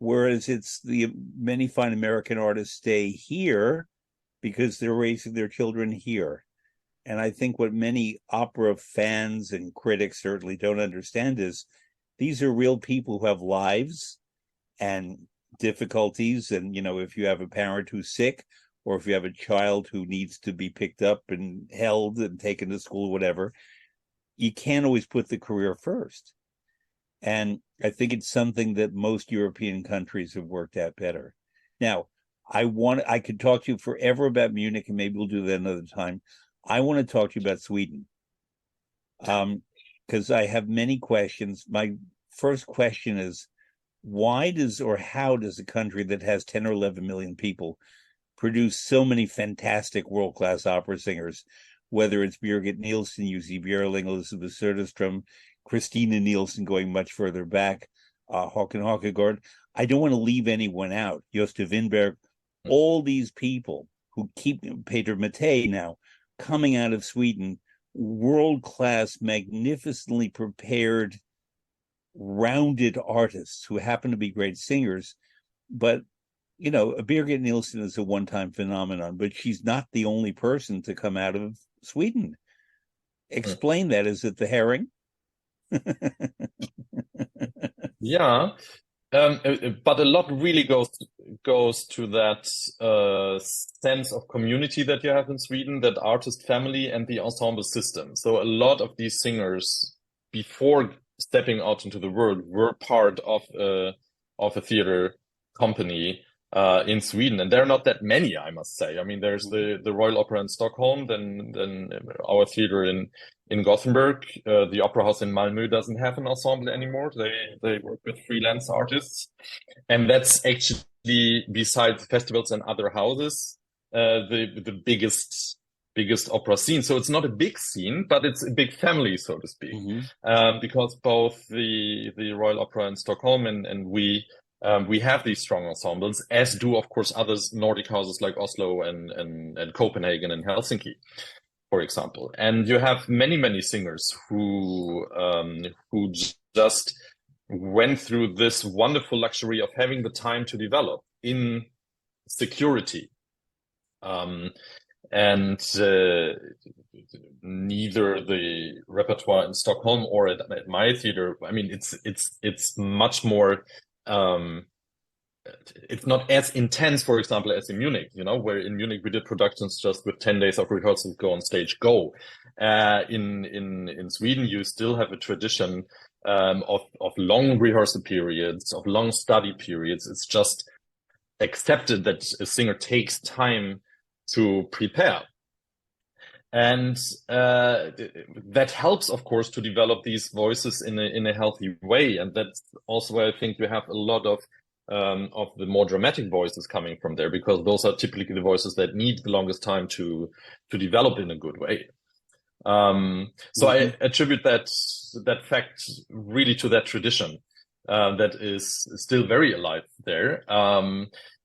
Whereas it's the many fine American artists stay here because they're raising their children here. And I think what many opera fans and critics certainly don't understand is these are real people who have lives and difficulties. And, you know, if you have a parent who's sick, or if you have a child who needs to be picked up and held and taken to school, whatever, you can't always put the career first. And I think it's something that most European countries have worked out better. Now, I could talk to you forever about Munich, and maybe we'll do that another time. I want to talk to you about Sweden, because I have many questions. My first question is, how does a country that has 10 or 11 million people produce so many fantastic world-class opera singers, whether it's Birgit Nilsson, Jussi Björling, Elizabeth Söderström, Christina Nielsen going much further back, Håkan Haukegaard. I don't want to leave anyone out. Gösta Winberg, all these people who keep Peter Mattei now coming out of Sweden, world-class, magnificently prepared, rounded artists who happen to be great singers. But, you know, Birgit Nilsson is a one-time phenomenon, but she's not the only person to come out of Sweden. Explain that. Is it the herring? Yeah. But a lot really goes to that sense of community that you have in Sweden, that artist family and the ensemble system. So a lot of these singers, before stepping out into the world, were part of a theater company in Sweden, and there are not that many, I must say. I mean, there's the Royal Opera in Stockholm, then our theater in Gothenburg. The Opera House in Malmö doesn't have an ensemble anymore. They work with freelance artists, and that's actually, besides festivals and other houses, the biggest opera scene. So it's not a big scene, but it's a big family, so to speak, because both the Royal Opera in Stockholm and we We have these strong ensembles, as do, of course, others Nordic houses like Oslo and Copenhagen and Helsinki, for example. And you have many singers who just went through this wonderful luxury of having the time to develop in security. And neither the repertoire in Stockholm or at my theater, I mean, it's much more. It's not as intense, for example, as in Munich, where in Munich we did productions just with 10 days of rehearsals, go on stage, go. In Sweden, you still have a tradition of long rehearsal periods, of long study periods. It's just accepted that a singer takes time to prepare. And that helps, of course, to develop these voices in a healthy way. And that's also why I think you have a lot of the more dramatic voices coming from there, because those are typically the voices that need the longest time to develop in a good way. So I attribute that fact really to that tradition that is still very alive there.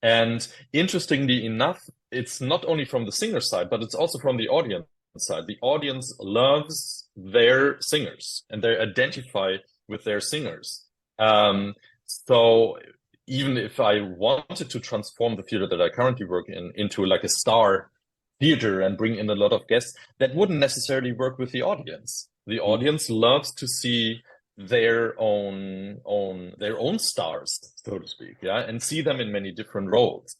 And interestingly enough, it's not only from the singer side, but it's also from the audience side. The audience loves their singers and they identify with their singers. So even if I wanted to transform the theater that I currently work in into like a star theater and bring in a lot of guests, that wouldn't necessarily work with the audience. The audience loves to see their own stars, so to speak, and see them in many different roles,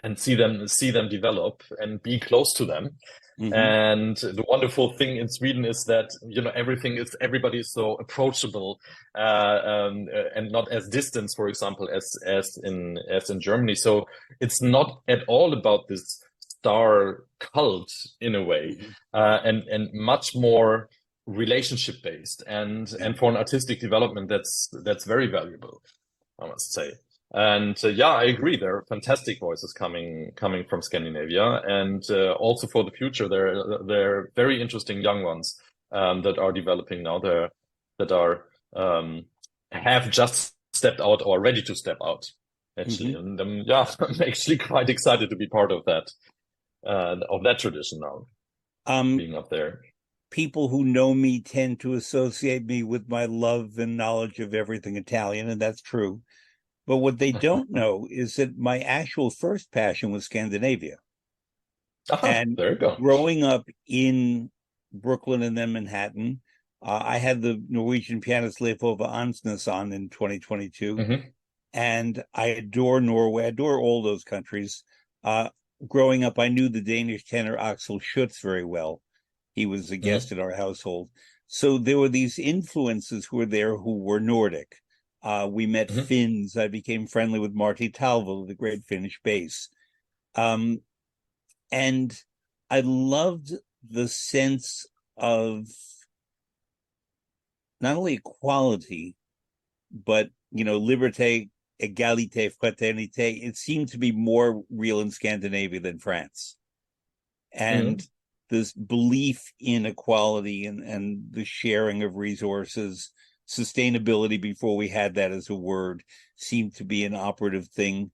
and see them develop and be close to them. And the wonderful thing in Sweden is that everybody is so approachable and not as distant, for example, as in Germany. So it's not at all about this star cult in a way, and much more relationship based, and for an artistic development that's very valuable, I must say. And I agree. There are fantastic voices coming from Scandinavia, and also for the future, there are very interesting young ones that are developing now. That are have just stepped out or ready to step out, actually. And I'm actually quite excited to be part of that tradition now, being up there. People who know me tend to associate me with my love and knowledge of everything Italian, and that's true. But what they don't know is that my actual first passion was Scandinavia. And there you go. Growing up in Brooklyn and then Manhattan, I had the Norwegian pianist Leif Ove Ansnes on in 2022. And I adore Norway. I adore all those countries. Growing up, I knew the Danish tenor Axel Schütz very well. He was a guest in our household. So there were these influences who were there who were Nordic. We met Finns. I became friendly with Martti Talvela, the great Finnish bass. And I loved the sense of not only equality, but, liberté, égalité, fraternité. It seemed to be more real in Scandinavia than France. And this belief in equality and the sharing of resources, sustainability, before we had that as a word, seemed to be an operative thing.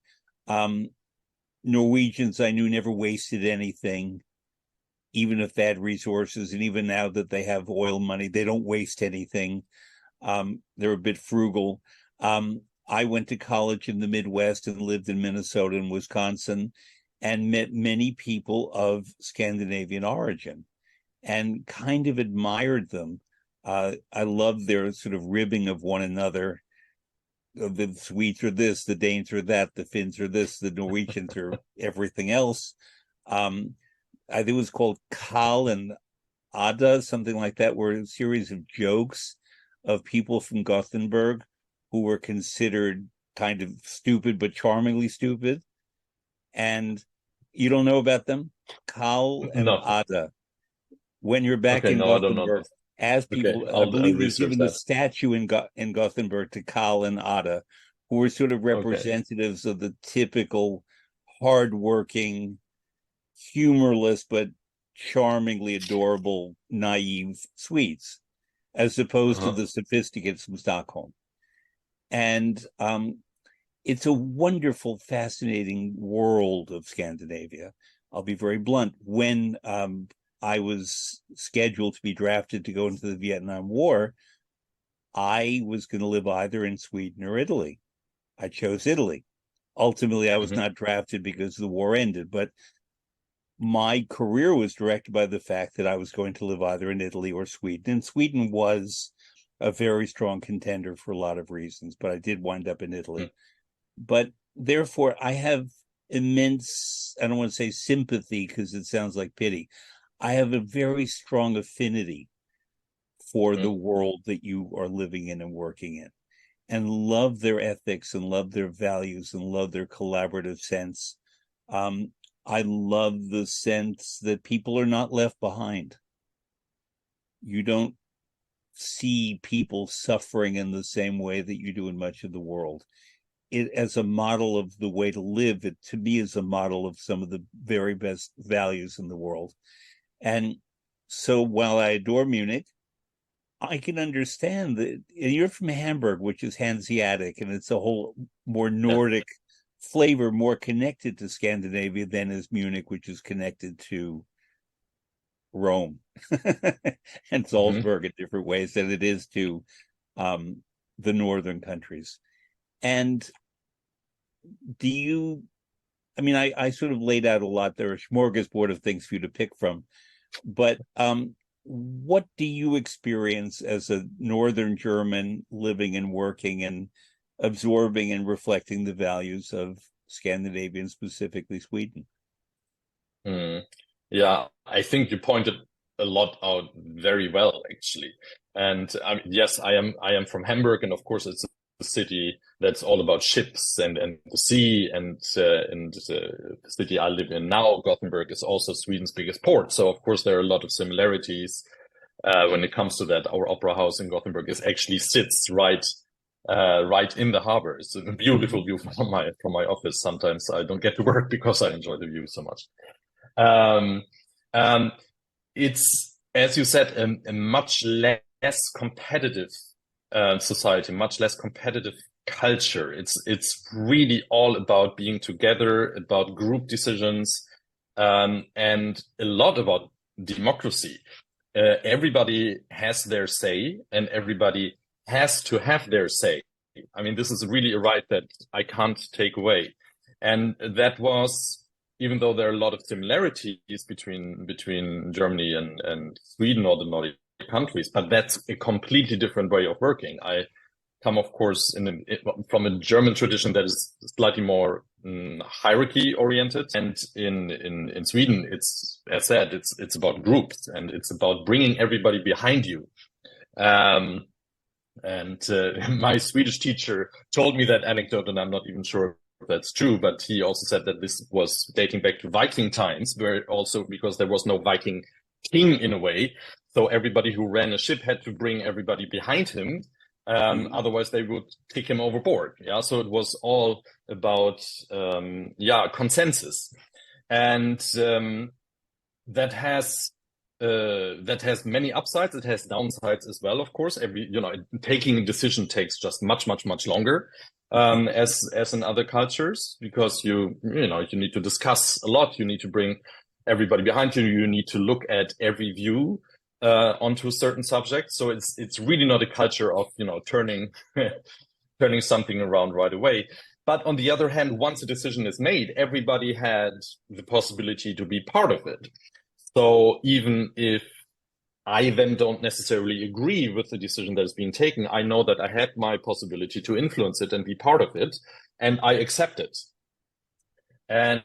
Norwegians, I knew, never wasted anything, even if they had resources. And even now that they have oil money, they don't waste anything. They're a bit frugal. I went to college in the Midwest and lived in Minnesota and Wisconsin and met many people of Scandinavian origin and kind of admired them. I love their sort of ribbing of one another. The Swedes are this, the Danes are that, the Finns are this, the Norwegians are everything else. I think it was called Kal and Ada, something like that, were a series of jokes of people from Gothenburg who were considered kind of stupid, but charmingly stupid. And you don't know about them? Kal and Ada. When you're back in Gothenburg, as people, I believe there's even a statue in Gothenburg to Kal and Ada, who were sort of representatives of the typical hardworking, humorless, but charmingly adorable, naive Swedes, as opposed to the sophisticates from Stockholm. And it's a wonderful, fascinating world of Scandinavia. I'll be very blunt. When I was scheduled to be drafted to go into the Vietnam War, I was going to live either in Sweden or Italy. I chose Italy. Ultimately, I was Hmm. not drafted because the war ended, but my career was directed by the fact that I was going to live either in Italy or Sweden. And Sweden was a very strong contender for a lot of reasons, but I did wind up in Italy. But therefore, I have immense, I don't want to say sympathy because it sounds like pity. I have a very strong affinity for the world that you are living in and working in, and love their ethics and love their values and love their collaborative sense. Um, I love the sense that people are not left behind. You don't see people suffering in the same way that you do in much of the world. It as a model of the way to live, it to me is a model of some of the very best values in the world. And so while I adore Munich, I can understand that. And you're from Hamburg, which is Hanseatic, and it's a whole more Yeah. Nordic flavor, more connected to Scandinavia than is Munich, which is connected to Rome and Hmm. Salzburg in different ways than it is to um, the northern countries. And do you, I mean, I sort of laid out a lot. There are a smorgasbord of things for you to pick from, but what do you experience as a Northern German living and working and absorbing and reflecting the values of Scandinavia and specifically Sweden? Mm. Yeah, I think you pointed a lot out very well, actually. And yes, I am from Hamburg, and of course, it's a city that's all about ships and the sea. And the city I live in now, Gothenburg, is also Sweden's biggest port. So of course, there are a lot of similarities when it comes to that. Our opera house in Gothenburg is actually sits right in the harbor. It's a beautiful view from my office. Sometimes I don't get to work because I enjoy the view so much. Um, um, it's, as you said, a much less competitive society, much less competitive culture. It's really all about being together, about group decisions, and a lot about democracy. Everybody has their say, and everybody has to have their say. I mean, this is really a right that I can't take away. And that was, even though there are a lot of similarities between Germany and Sweden or the Nordic countries, but that's a completely different way of working. I come, of course, from a German tradition that is slightly more hierarchy oriented, and in Sweden, it's, as said, it's about groups, and it's about bringing everybody behind you. Um, and my Swedish teacher told me that anecdote, and I'm not even sure if that's true, but he also said that this was dating back to Viking times, where also because there was no Viking king in a way, so everybody who ran a ship had to bring everybody behind him. Otherwise, they would kick him overboard. Yeah, so it was all about consensus, and that has that has many upsides. It has downsides as well, of course. Taking a decision takes just much longer, as in other cultures, because you need to discuss a lot. You need to bring everybody behind you. You need to look at every view onto a certain subject. So it's really not a culture of turning turning something around right away. But on the other hand, once a decision is made, everybody had the possibility to be part of it. So even if I then don't necessarily agree with the decision that is being taken, I know that I had my possibility to influence it and be part of it, and I accept it. And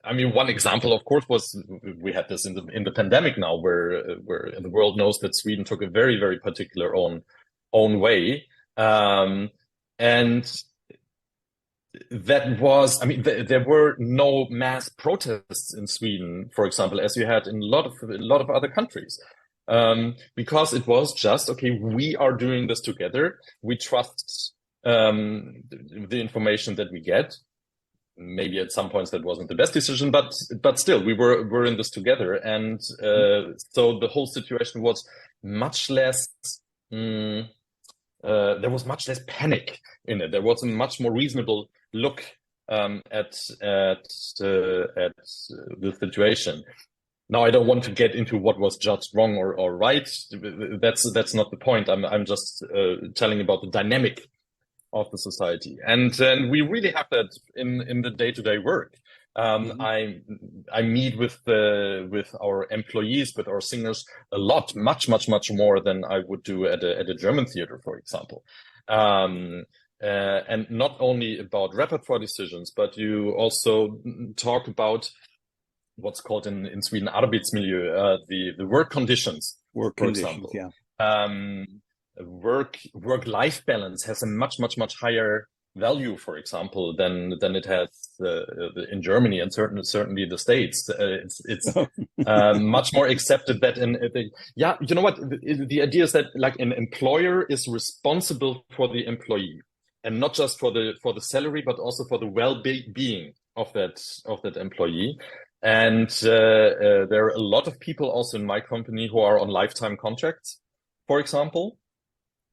I mean, one example, of course, was we had this in the pandemic now, where the world knows that Sweden took a very particular own way, and that was, I mean, there were no mass protests in Sweden, for example, as you had in a lot of other countries, because it was just, okay, we are doing this together. We trust the information that we get. Maybe at some points that wasn't the best decision, but still, we're in this together, and so the whole situation was much less. there was much less panic in it. There was a much more reasonable look at the situation. Now, I don't want to get into what was judged wrong or right. That's not the point. I'm just telling about the dynamic of the society, and we really have that in the day-to-day work. I meet with our employees, with our singers a lot, much more than I would do at a German theater, for example. And not only about repertoire decisions, but you also talk about what's called in Sweden Arbeitsmiljö, the work conditions, for example. Yeah. Work-life balance has a much higher value, for example, than it has in Germany and certainly the States. It's much more accepted that you know what, the idea is that like an employer is responsible for the employee, and not just for the salary, but also for the well-being of that employee. And there are a lot of people also in my company who are on lifetime contracts, for example.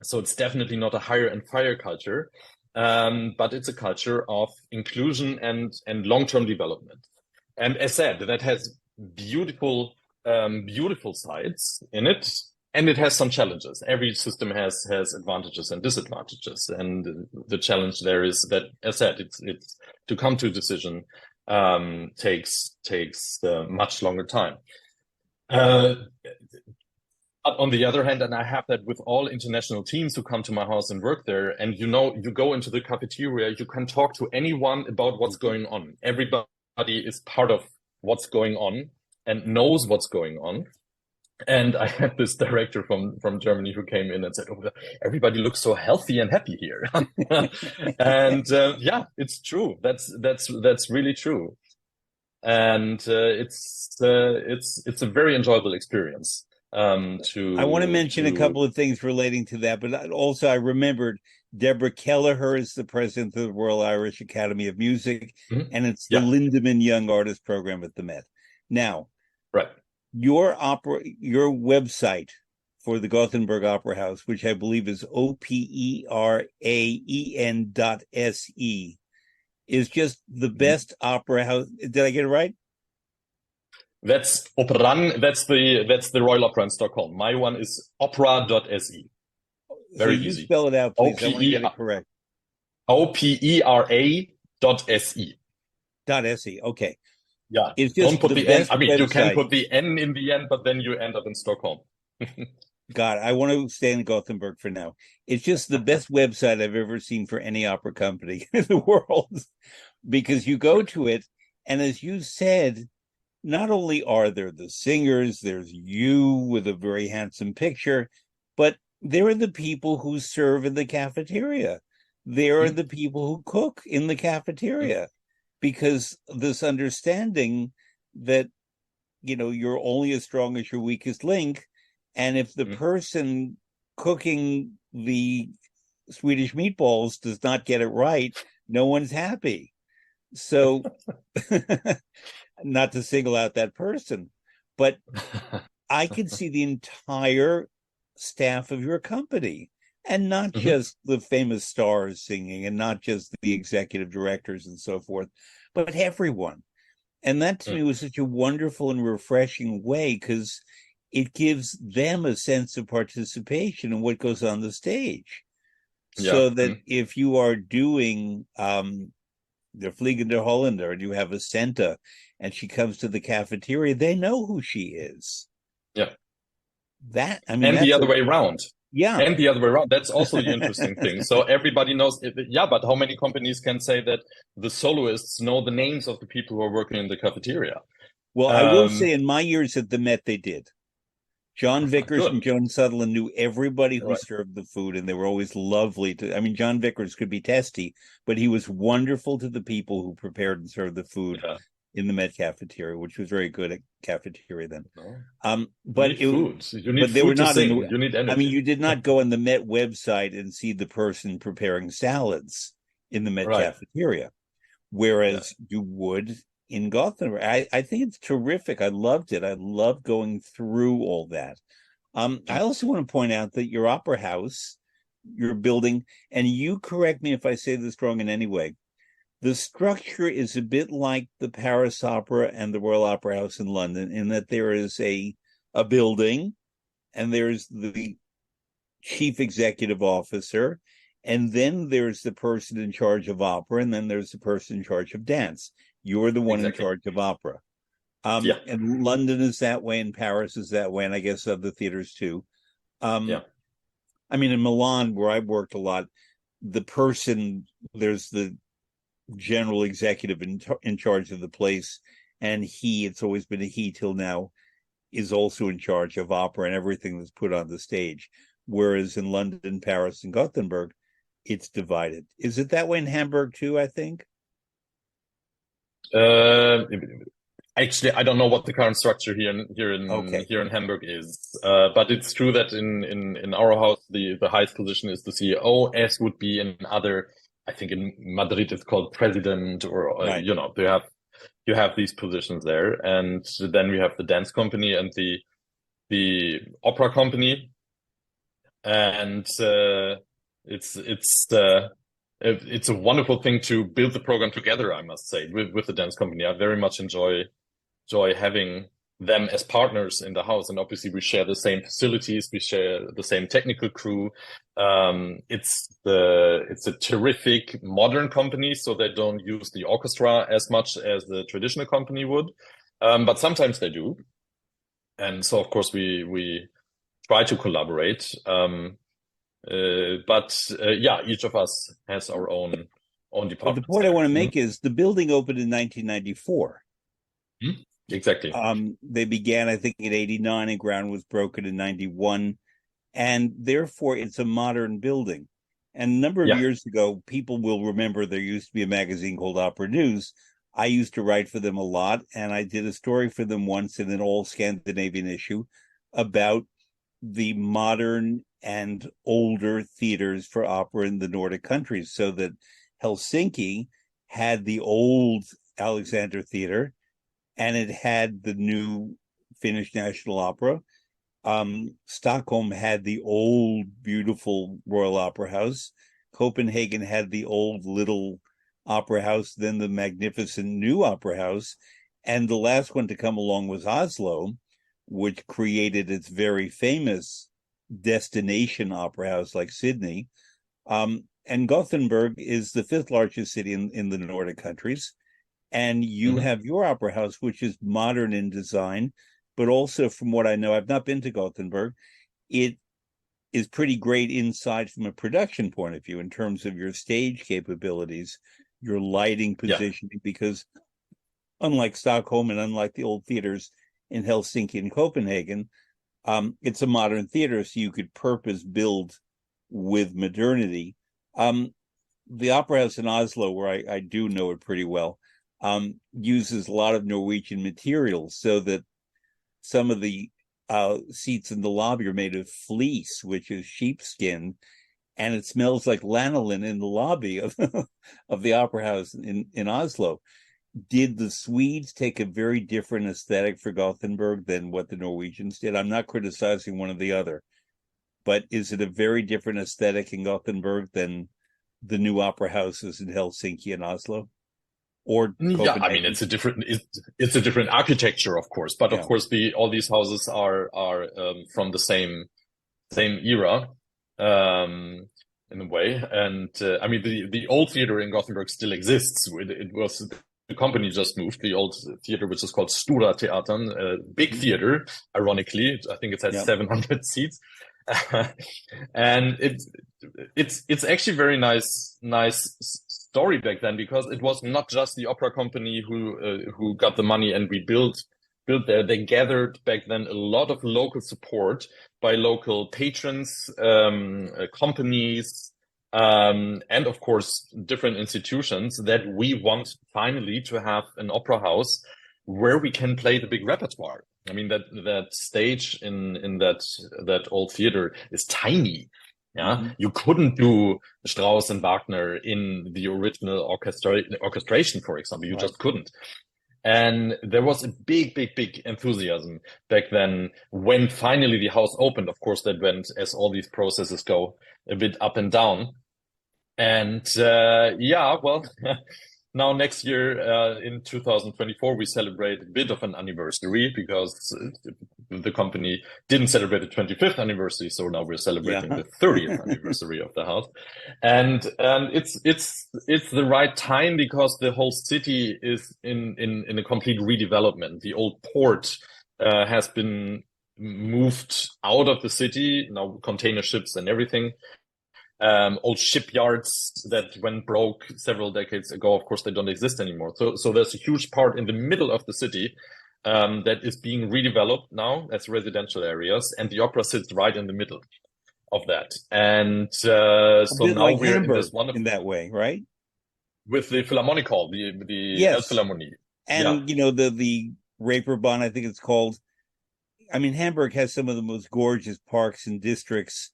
So it's definitely not a hire and fire culture, but it's a culture of inclusion and long-term development. And as said, that has beautiful sides in it, and it has some challenges. Every system has advantages and disadvantages, and the challenge there is that, as said, it's to come to a decision takes much longer time. On the other hand, and I have that with all international teams who come to my house and work there, and you go into the cafeteria, you can talk to anyone about what's going on. Everybody is part of what's going on and knows what's going on. And I had this director from Germany who came in and said, "Oh, everybody looks so healthy and happy here." And yeah, it's true. That's really true. And it's a very enjoyable experience. I want to mention a couple of things relating to that, but also I remembered Deborah Kelleher is the president of the Royal Irish Academy of Music, and it's the Lindemann Young Artist Program at the Met. Now, right, your website for the Gothenburg Opera House, which I believe is operaen.se, is just the best opera house. Did I get it right? That's Operan. That's the Royal Opera in Stockholm. My one is opera.se. Very so you easy. Spell it out, please. I want to get it correct. opera.se. .se. Okay. Yeah. It's just don't put the N. I mean, website. You can put the N in the end, but then you end up in Stockholm. God, I want to stay in Gothenburg for now. It's just the best website I've ever seen for any opera company in the world, because you go to it, and as you said, not only are there the singers, there's you with a very handsome picture, but there are the people who serve in the cafeteria. There are the people who cook in the cafeteria, because this understanding that, you're only as strong as your weakest link. And if the person cooking the Swedish meatballs does not get it right, no one's happy. So not to single out that person, but I could see the entire staff of your company, and not just the famous stars singing, and not just the executive directors and so forth, but everyone. And that to me was such a wonderful and refreshing way, because it gives them a sense of participation in what goes on the stage. So that if you are doing Der Fliegende Holländer, and you have a Senta, and she comes to the cafeteria, they know who she is. Yeah. And the other way around. Yeah. And the other way around. That's also the interesting thing. So everybody knows, but how many companies can say that the soloists know the names of the people who are working in the cafeteria? Well, I will say in my years at the Met, they did. John Vickers and Joan Sutherland knew everybody who served the food, and they were always lovely John Vickers could be testy, but he was wonderful to the people who prepared and served the food in the Met cafeteria, which was very good at cafeteria then. But you need they food were not to sing. You need energy. You did not go on the Met website and see the person preparing salads in the Met cafeteria, whereas you would in Gothenburg. I think it's terrific. I loved it. I loved going through all that. I also want to point out that your opera house you're building, and you correct me if I say this wrong in any way. The structure is a bit like the Paris Opera and the Royal Opera House in London, in that there is a building, and there's the chief executive officer, and then there's the person in charge of opera, and then there's the person in charge of dance. You're the one in charge of opera. And London is that way, and Paris is that way, and I guess other theaters too. I mean, in Milan, where I worked a lot, there's the general executive in charge of the place, and it's always been a he till now, is also in charge of opera and everything that's put on the stage. Whereas in London, Paris, and Gothenburg, it's divided. Is it that way in Hamburg too, I think? Actually, I don't know what the current structure here in Hamburg is, but it's true that in our house the highest position is the CEO, as would be in other. I think in Madrid it's called president, or Right. you have these positions there, and then we have the dance company and the opera company, and it's a wonderful thing to build the program together, I must say, with the dance company. I very much enjoy having them as partners in the house, and obviously we share the same facilities, we share the same technical crew. It's a terrific modern company, so they don't use the orchestra as much as the traditional company would, but sometimes they do, and so of course we try to collaborate. But each of us has our own department. But the point I want to make is the building opened in 1994. Exactly. They began, I think, in 89, and ground was broken in 91. And therefore, it's a modern building. And a number of years ago, people will remember there used to be a magazine called Opera News. I used to write for them a lot, and I did a story for them once in an all-Scandinavian issue about the modern and older theaters for opera in the Nordic countries, so that Helsinki had the old Alexander Theater, and it had the new Finnish National Opera. Stockholm had the old, beautiful Royal Opera House. Copenhagen had the old little opera house, then the magnificent new opera house. And the last one to come along was Oslo, which created its very famous destination opera house like Sydney. And Gothenburg is the fifth largest city in the Nordic countries. And you have your opera house, which is modern in design, but also, from what I know, I've not been to Gothenburg, it is pretty great inside from a production point of view in terms of your stage capabilities, your lighting positioning, because unlike Stockholm and unlike the old theaters in Helsinki and Copenhagen, it's a modern theater, so you could purpose build with modernity. The opera house in Oslo, where I do know it pretty well, uses a lot of Norwegian materials, so that some of the seats in the lobby are made of fleece, which is sheepskin, and it smells like lanolin in the lobby of of the opera house in Oslo. Did the Swedes take a very different aesthetic for Gothenburg than what the Norwegians did? I'm not criticizing one or the other, but is it a very different aesthetic in Gothenburg than the new opera houses in Helsinki and Oslo? Or Copenhagen? I mean, it's a different architecture, of course, but of course all these houses are from the same era in a way. And I mean, the old theater in Gothenburg still exists. It was, the company just moved the old theater, which is called Stora Teatern, big theater. Ironically, I think it has 700 seats. And it's actually very nice story back then, because it was not just the opera company who got the money and we built there. They gathered back then a lot of local support by local patrons, companies, and of course different institutions, that we want finally to have an opera house where we can play the big repertoire. I mean, that stage in that old theater is tiny. You couldn't do Strauss and Wagner in the original orchestration, for example. You just couldn't. And there was a big enthusiasm back then when finally the house opened. Of course, that went, as all these processes go, a bit up and down. And yeah, well, now next year in 2024, we celebrate a bit of an anniversary because the company didn't celebrate the 25th anniversary, so now we're celebrating Yeah. the 30th anniversary of the house, and it's the right time because the whole city is in a complete redevelopment. The old port has been moved out of the city, now container ships and everything. Old shipyards that went broke several decades ago, of course, they don't exist anymore. So there's a huge part in the middle of the city that is being redeveloped now as residential areas, and the opera sits right in the middle of that. And A so bit now like we're in this Hamburg wonderful in that way, right? with the Philharmonic Hall, the Yes. Elbphilharmonie. Yeah, And the Reeperbahn, I think it's called. I mean, Hamburg has some of the most gorgeous parks and districts,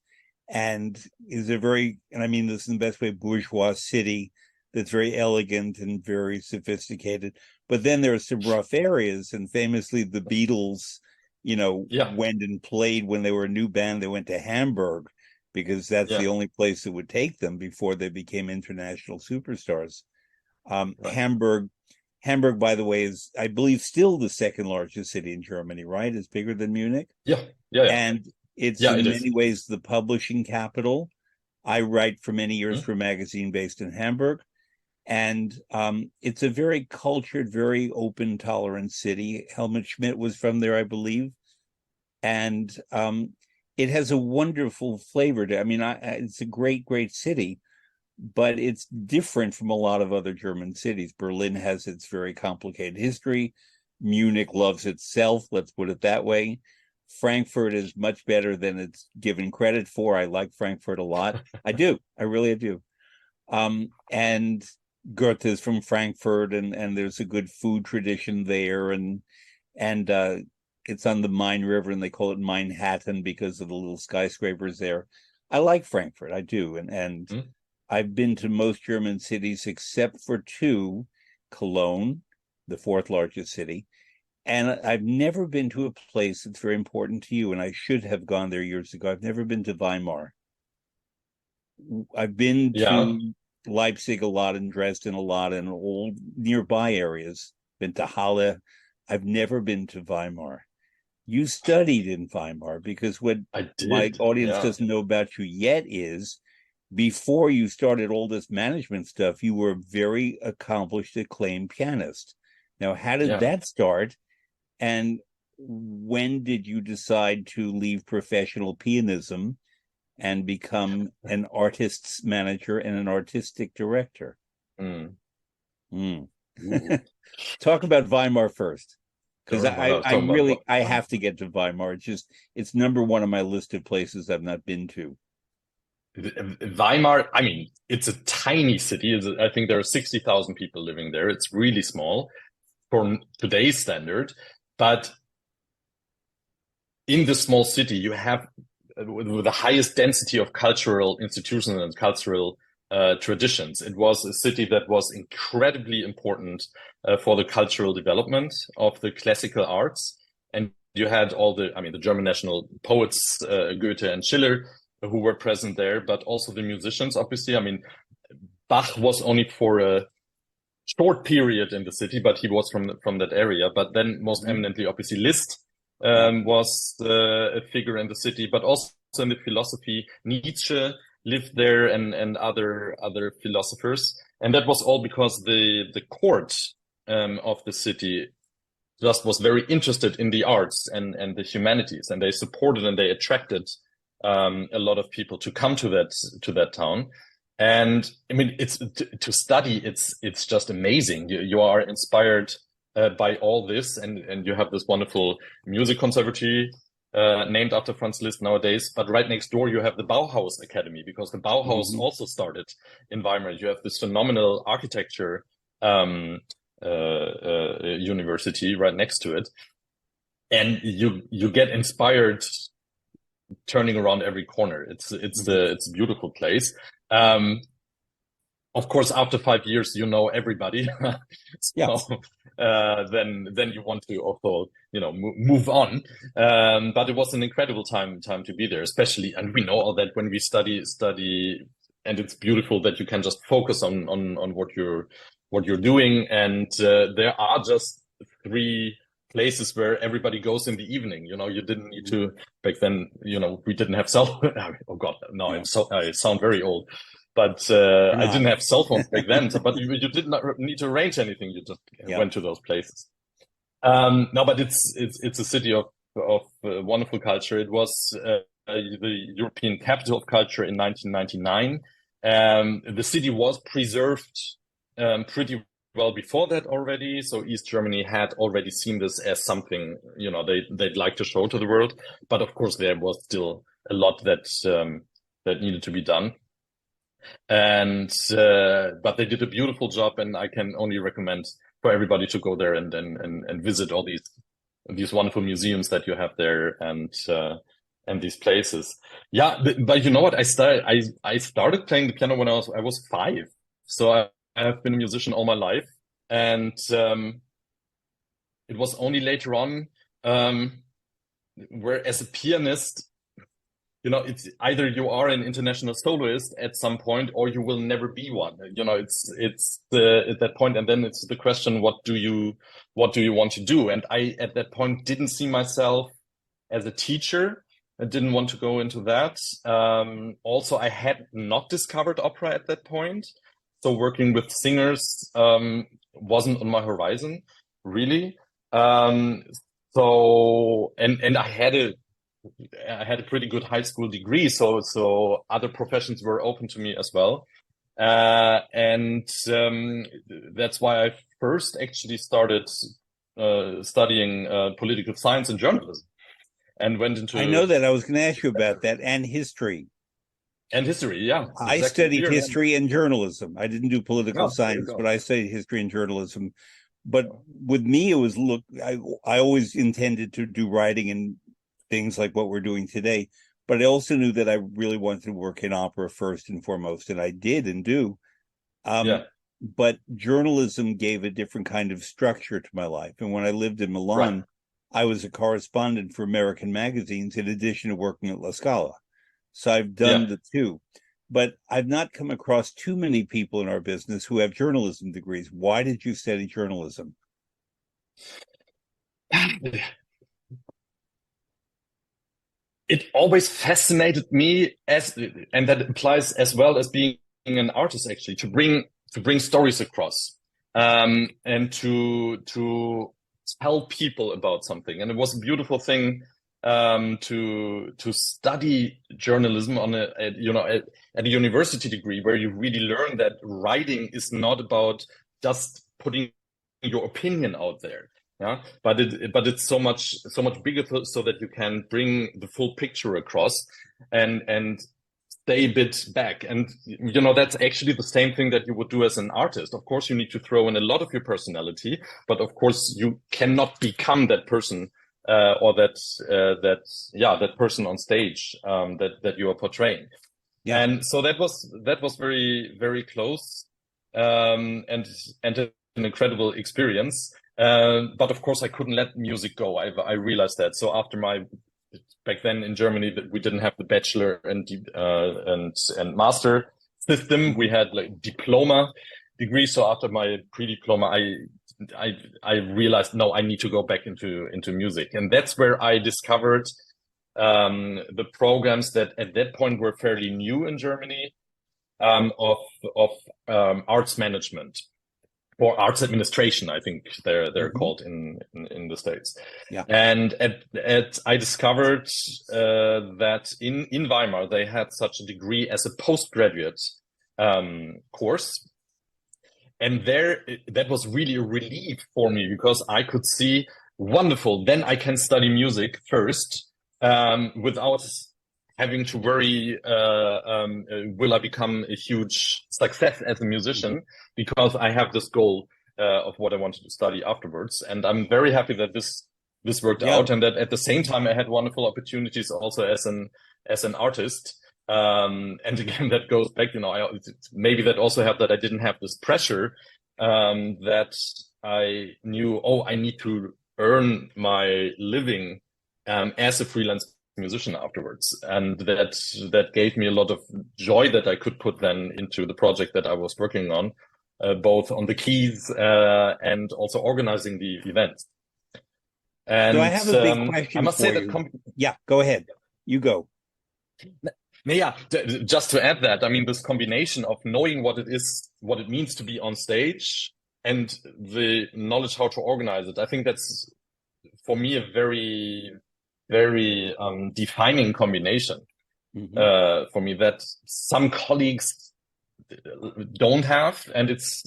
and is a very, and I mean this in the best way, bourgeois city that's very elegant and very sophisticated. But then there are some rough areas, and famously the Beatles, yeah, went and played when they were a new band. They went to Hamburg because that's yeah, the only place that would take them before they became international superstars. right. Hamburg, by the way, is, I believe, still the second largest city in Germany, right? It's bigger than Munich. Yeah, yeah, yeah, And it's yeah, it in is. many ways the publishing capital. I write for many years Hmm? for a magazine based in Hamburg. And it's a very cultured, very open, tolerant city. Helmut Schmidt was from there, I believe. And it has a wonderful flavor to, I mean, it's a great city, but it's different from a lot of other German cities. Berlin has its very complicated history. Munich loves itself, let's put it that way. Frankfurt is much better than it's given credit for. I like Frankfurt a lot. I do. I really do. And Goethe is from Frankfurt, and there's a good food tradition there, and it's on the Main River, and they call it Manhattan because of the little skyscrapers there. I like Frankfurt, I do, and Hmm? I've been to most German cities except for two, Cologne, the fourth largest city, and I've never been to a place that's very important to you, and I should have gone there years ago. I've never been to Weimar. I've been Yeah. to Leipzig a lot and Dresden a lot and all nearby areas. Been to Halle. I've never been to Weimar. You studied in Weimar because what I my did. audience Yeah. doesn't know about you yet is before you started all this management stuff, you were a very accomplished, acclaimed pianist. Now, how did Yeah. that start? And when did you decide to leave professional pianism and become an artist's manager and an artistic director? Mm. Mm. Ooh. Talk about Weimar first, because Sure. Well, I was I talking about really I one. have to get to Weimar. It's number one on my list of places I've not been to. Weimar, I mean, it's a tiny city. I think there are 60,000 people living there. It's really small for today's standard. But in this small city, you have with the highest density of cultural institutions and cultural traditions. It was a city that was incredibly important for the cultural development of the classical arts. And you had I mean, the German national poets, Goethe and Schiller, who were present there, but also the musicians, obviously. I mean, Bach was only for a short period in the city, but he was from that area. But then, most Mhm. eminently, obviously, Liszt Yeah. was a figure in the city, but also in the philosophy. Nietzsche lived there, and other philosophers, and that was all because the court of the city just was very interested in the arts and the humanities, and they supported and they attracted a lot of people to come to that town. And I mean, it's to study. It's just amazing. You are inspired by all this, and you have this wonderful music conservatory named after Franz Liszt nowadays. But right next door, you have the Bauhaus Academy because the Bauhaus Hmm. also started in Weimar. You have this phenomenal architecture um, university right next to it, and you get inspired turning around every corner. It's Hmm. it's a beautiful place. Um, of course, after 5 years, you know everybody. Yeah. So then you want to also, move on. But it was an incredible time to be there, especially, and we know all that when we study, and it's beautiful that you can just focus on what you're doing. And there are just three places where everybody goes in the evening. You didn't need to back then. We didn't have cell. Oh God, no, Yeah. I sound very old. But You're I not. didn't have cell phones back then. So, but you did not need to arrange anything. You just Yeah. went to those places. No, but it's a city of wonderful culture. It was the European capital of culture in 1999. The city was preserved pretty well before that already. So East Germany had already seen this as something they'd like to show to the world. But of course, there was still a lot that needed to be done. And but they did a beautiful job, and I can only recommend for everybody to go there and visit all these wonderful museums that you have there, and these places. Yeah, but you know what? I started playing the piano when I was 5, so I have been a musician all my life, and it was only later on where as a pianist, it's either you are an international soloist at some point or you will never be one. It's at that point, and then it's the question, what do you want to do? And I at that point didn't see myself as a teacher. I didn't want to go into that. Also, I had not discovered opera at that point, so working with singers wasn't on my horizon, really. So and I had a pretty good high school degree, so other professions were open to me as well, and that's why I first actually started studying political science and journalism, and went I know into that. I was going to ask you about that and history. and history. Yeah, I exactly. studied Here, history and journalism. I didn't do political oh, there you science, go. but I studied history and journalism. But with me, it was I always intended to do writing and things like what we're doing today. But I also knew that I really wanted to work in opera first and foremost, and I did and do. Yeah, But journalism gave a different kind of structure to my life. And when I lived in right. Milan, I was a correspondent for American magazines in addition to working at La Scala. So I've done Yeah. the two. But I've not come across too many people in our business who have journalism degrees. Why did you study journalism? It always fascinated me, and that applies as well as being an artist, actually, to bring stories across, and to tell people about something. And it was a beautiful thing to study journalism at a university degree, where you really learn that writing is not about just putting your opinion out there. Yeah, but it's so much bigger, so that you can bring the full picture across, and stay a bit back. And that's actually the same thing that you would do as an artist. Of course, you need to throw in a lot of your personality, but of course you cannot become that person, or that person on stage, that you are portraying. Yeah. And so that was very, very close, and an incredible experience. But of course, I couldn't let music go. I realized that. So after back then in Germany, that we didn't have the bachelor and master system. We had like diploma degree. So after my pre-diploma, I realized, no, I need to go back into music, and that's where I discovered the programs that at that point were fairly new in Germany, of arts management or arts administration, I think they're called in the States. Yeah. And I discovered that in Weimar they had such a degree as a postgraduate course, and that was really a relief for me, because I could see, wonderful, then I can study music first, without having to worry, will I become a huge success as a musician, because I have this goal of what I wanted to study afterwards. And I'm very happy that this worked Yeah. out, and that at the same time I had wonderful opportunities also as an artist. And again, that goes back, maybe that also helped that I didn't have this pressure, that I knew, oh, I need to earn my living, as a freelance musician afterwards. And that gave me a lot of joy that I could put then into the project that I was working on, both on the keys, and also organizing the events. So I And have a big I question must for say that you. Yeah, go ahead. You go. yeah, just to add that, I mean, this combination of knowing what it is, what it means to be on stage, and the knowledge how to organize it, I think that's for me a very, very defining combination. For me, that some colleagues don't have, and it's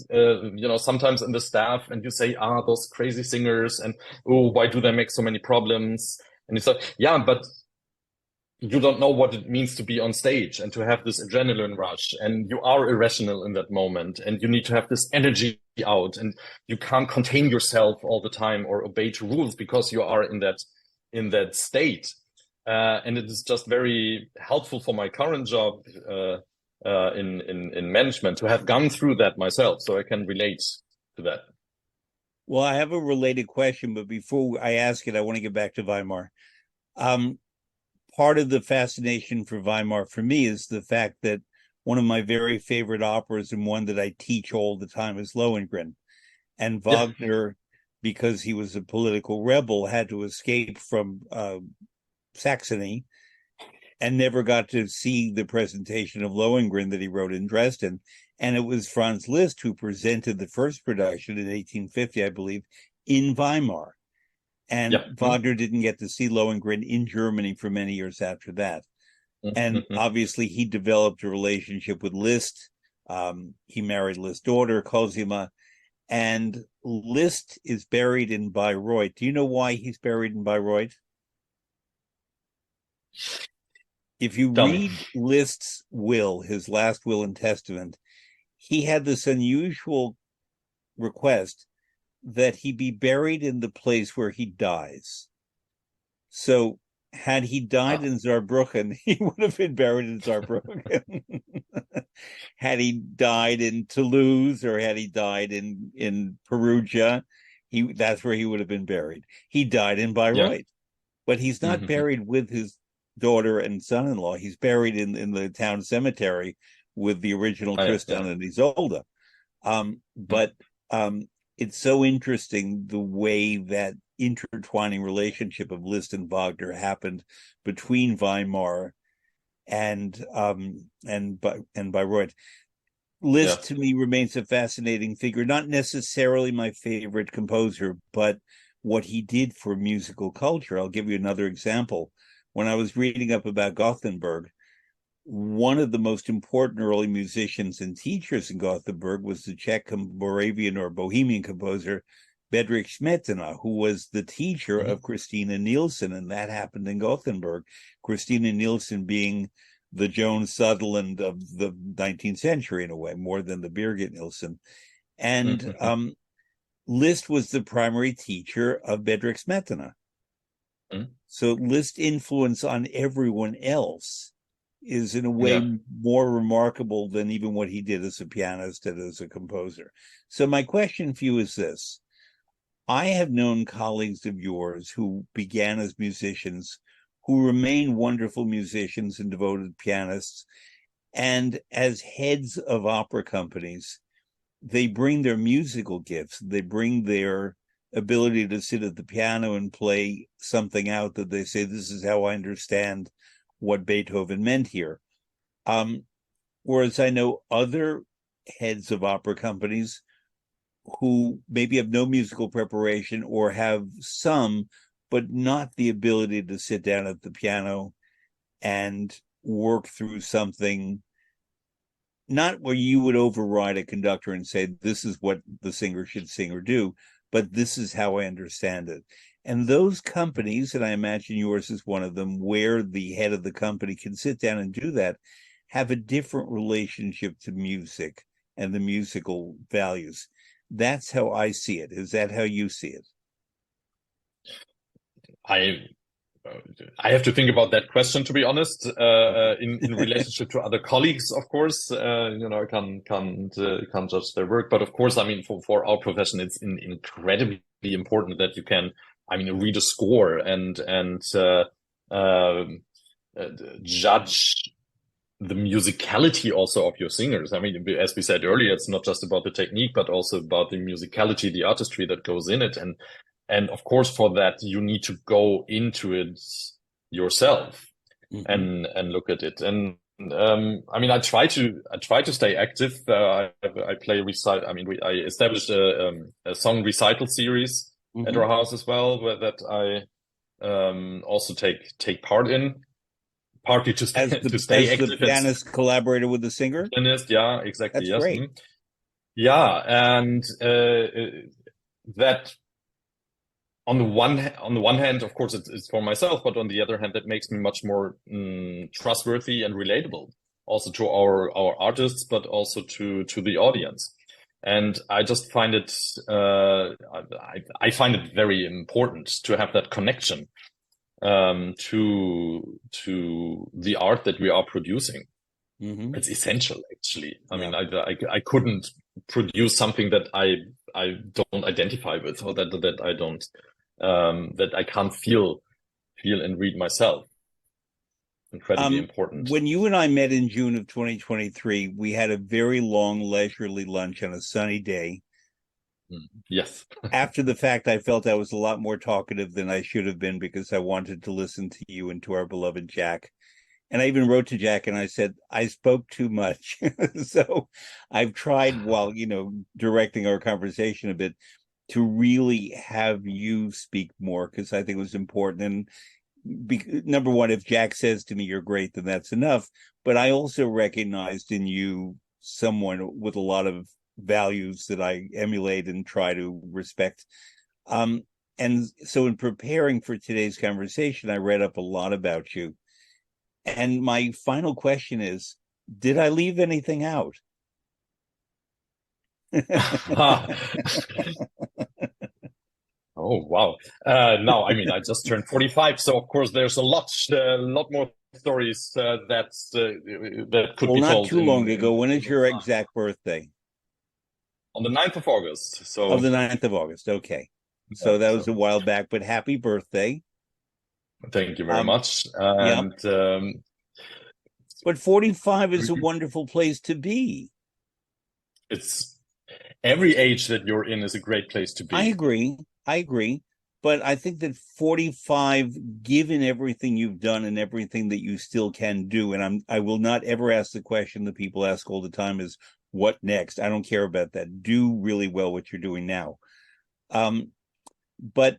sometimes in the staff, and you say, those crazy singers, and oh, why do they make so many problems? And it's like, yeah, but you don't know what it means to be on stage and to have this adrenaline rush, and you are irrational in that moment, and you need to have this energy out, and you can't contain yourself all the time or obey to rules because you are in that state. And it is just very helpful for my current job, in management, to have gone through that myself, so I can relate to that. Well, I have a related question, but before I ask it, I want to get back to Weimar. Part of the fascination for Weimar for me is the fact that one of my very favorite operas, and one that I teach all the time, is Lohengrin. And Wagner, because he was a political rebel, had to escape from Saxony and never got to see the presentation of Lohengrin that he wrote in Dresden. And it was Franz Liszt who presented the first production in 1850, I believe, in Weimar. And Wagner didn't get to see Lohengrin in Germany for many years after that. And obviously he developed a relationship with Liszt. He married Liszt's daughter, Cosima, and Liszt is buried in Bayreuth. Do you know why he's buried in Bayreuth? If you read Liszt's will, his last will and testament, he had this unusual request that he be buried in the place where he dies. So had he died in Saarbrücken, he would have been buried in Saarbrücken. Had he died in Toulouse, or had he died in Perugia, that's where he would have been buried. He died in Bayreuth, but he's not buried with his daughter and son-in-law. He's buried in the town cemetery with the original Tristan and Isolde. But it's so interesting the way that intertwining relationship of Liszt and Wagner happened between Weimar and Bayreuth. Liszt to me remains a fascinating figure, not necessarily my favorite composer, but what he did for musical culture. I'll give you another example. When I was reading up about Gothenburg, one of the most important early musicians and teachers in Gothenburg was the Czech Moravian or Bohemian composer Bedřich Smetana, who was the teacher of Christina Nielsen, and that happened in Gothenburg. Christina Nielsen being the Joan Sutherland of the 19th century, in a way, more than the Birgit Nielsen. And Liszt was the primary teacher of Bedřich Smetana. So Liszt's influence on everyone else is in a way more remarkable than even what he did as a pianist and as a composer. So my question for you is this. I have known colleagues of yours who began as musicians, who remain wonderful musicians and devoted pianists, and as heads of opera companies, they bring their musical gifts, they bring their ability to sit at the piano and play something out that they say, this is how I understand what Beethoven meant here. Whereas I know other heads of opera companies who maybe have no musical preparation or have some, but not the ability to sit down at the piano and work through something, not where you would override a conductor and say, this is what the singer should sing or do, but this is how I understand it. And those companies, and I imagine yours is one of them, where the head of the company can sit down and do that, have a different relationship to music and the musical values. That's how I see it. Is that how you see it? I I have to think about that question, to be honest. In relationship to other colleagues, of course, I can't judge their work, but of course, I mean, for our profession, it's incredibly important that you can, I mean, read a score and judge the musicality also of your singers. I mean, as we said earlier, it's not just about the technique, but also about the musicality, the artistry that goes in it. And of course, for that, you need to go into it yourself and look at it. And I mean, I try to stay active. I play recite. I mean, I established a song recital series at our house as well, that I also take part in. Partly to stay active. The pianist collaborator with the singer? Pianist, yeah, exactly. That's yes. great. Yeah, and that on the one hand, of course, it's for myself, but on the other hand, that makes me much more trustworthy and relatable, also to our artists, but also to the audience. And I just find it I find it very important to have that connection to the art that we are producing. It's essential, actually. I mean, I couldn't produce something that I don't identify with, or that I don't that I can't feel and read myself. Incredibly important. When you and I met in June of 2023, we had a very long, leisurely lunch on a sunny day. Yes. After the fact, I felt I was a lot more talkative than I should have been because I wanted to listen to you and to our beloved Jack. And I even wrote to Jack and I said, I spoke too much. So I've tried, while, directing our conversation a bit, to really have you speak more, because I think it was important. And number one, if Jack says to me, you're great, then that's enough. But I also recognized in you someone with a lot of values that I emulate and try to respect. And so in preparing for today's conversation, I read up a lot about you. And my final question is, did I leave anything out? Oh, wow. No, I mean, I just turned 45. So, of course, there's a lot more stories that could be told. Well, not too long ago. When is your exact birthday? On the 9th of August. So the 9th of August. Okay. So that was a while back, but happy birthday. Thank you very much. And but 45 is a wonderful place to be. It's every age that you're in is a great place to be. I agree. But I think that 45, given everything you've done and everything that you still can do, and I will not ever ask the question that people ask all the time is, what next? I don't care about that. Do really well what you're doing now. But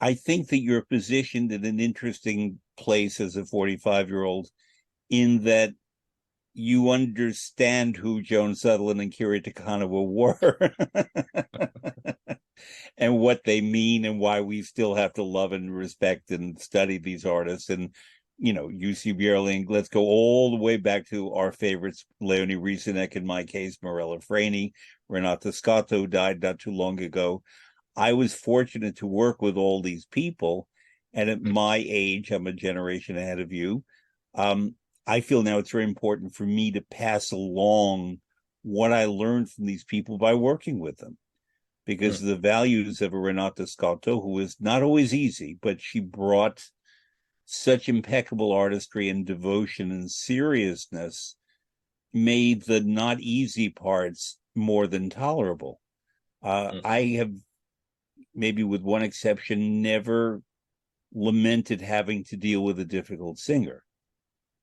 I think that you're positioned in an interesting place as a 45-year-old, in that you understand who Joan Sutherland and Kiri Te Kanawa were and what they mean and why we still have to love and respect and study these artists. And, UC Bierling, let's go all the way back to our favorites, Leonie Rieseneck, in my case, Morella Freni, Renata Scotto died not too long ago. I was fortunate to work with all these people. And at my age, I'm a generation ahead of you. I feel now it's very important for me to pass along what I learned from these people by working with them, because the values of a Renata Scotto, who is not always easy, but she brought such impeccable artistry and devotion and seriousness, made the not easy parts more than tolerable. I have, maybe with one exception, never lamented having to deal with a difficult singer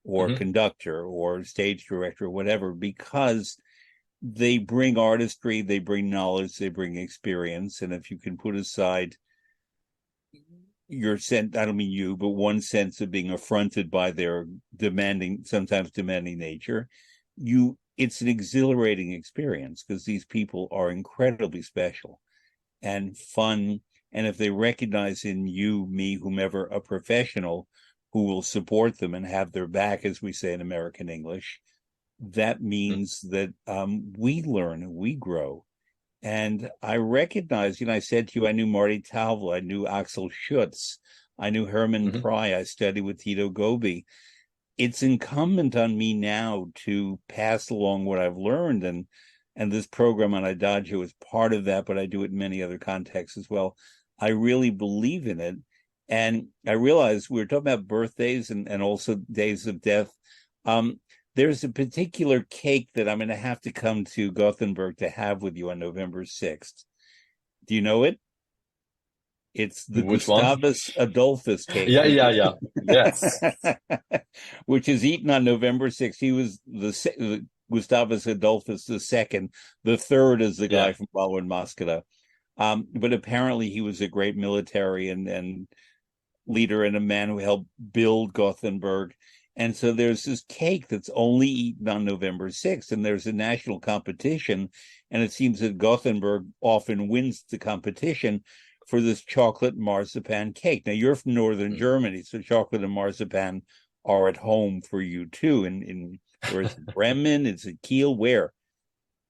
or conductor or stage director or whatever, because they bring artistry, they bring knowledge, they bring experience. And if you can put aside your sense, I don't mean you, but one sense of being affronted by their sometimes demanding nature, it's an exhilarating experience, because these people are incredibly special and fun. And if they recognize in you, me, whomever, a professional who will support them and have their back, as we say in American English, that means that we learn and we grow. And I recognize, I said to you, I knew Marty Tauvel, I knew Axel Schutz, I knew Herman Mhm. Pry. I studied with Tito Gobi. It's incumbent on me now to pass along what I've learned, and this program on Adagio is part of that, but I do it in many other contexts as well. I really believe in it. And I realized we were talking about birthdays and also days of death. Um, there's a particular cake that I'm going to have to come to Gothenburg to have with you on November 6th. Do you know it? It's the Which one? Gustavus Adolphus cake, Yeah, yeah, yeah. Yes. which is eaten on November 6th. He was the Gustavus Adolphus II. The third is the guy Yeah. from Balo and Moscow. But apparently he was a great military and leader and a man who helped build Gothenburg. And so there's this cake that's only eaten on November 6th, and there's a national competition. And it seems that Gothenburg often wins the competition for this chocolate marzipan cake. Now, you're from northern Mm. Germany, so chocolate and marzipan are at home for you too. In where is it? Bremen? Is it Kiel? Where?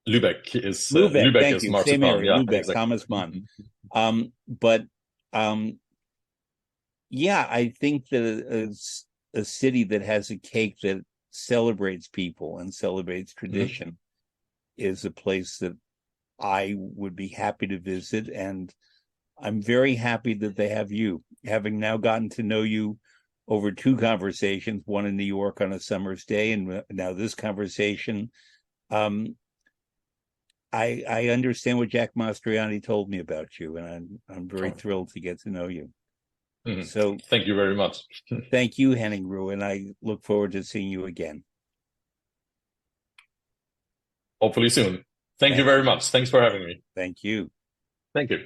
Lübeck. Lübeck Thank is you. Same marzipan. area. Yeah, Lübeck, exactly. Thomas Mann. Mhm. But yeah, I think that a city that has a cake that celebrates people and celebrates Mhm. tradition is a place that I would be happy to visit. And I'm very happy that they have you. Having now gotten to know you over two conversations, one in New York on a summer's day, and now this conversation, um, I understand what Jack Mastriani told me about you, and I'm very Oh. thrilled to get to know you. Mhm. So Thank you very much. thank you, Henning Ruhe, and I look forward to seeing you again. Hopefully soon. Thank you Thank very you. much. Thanks for having me. Thank you. Thank you.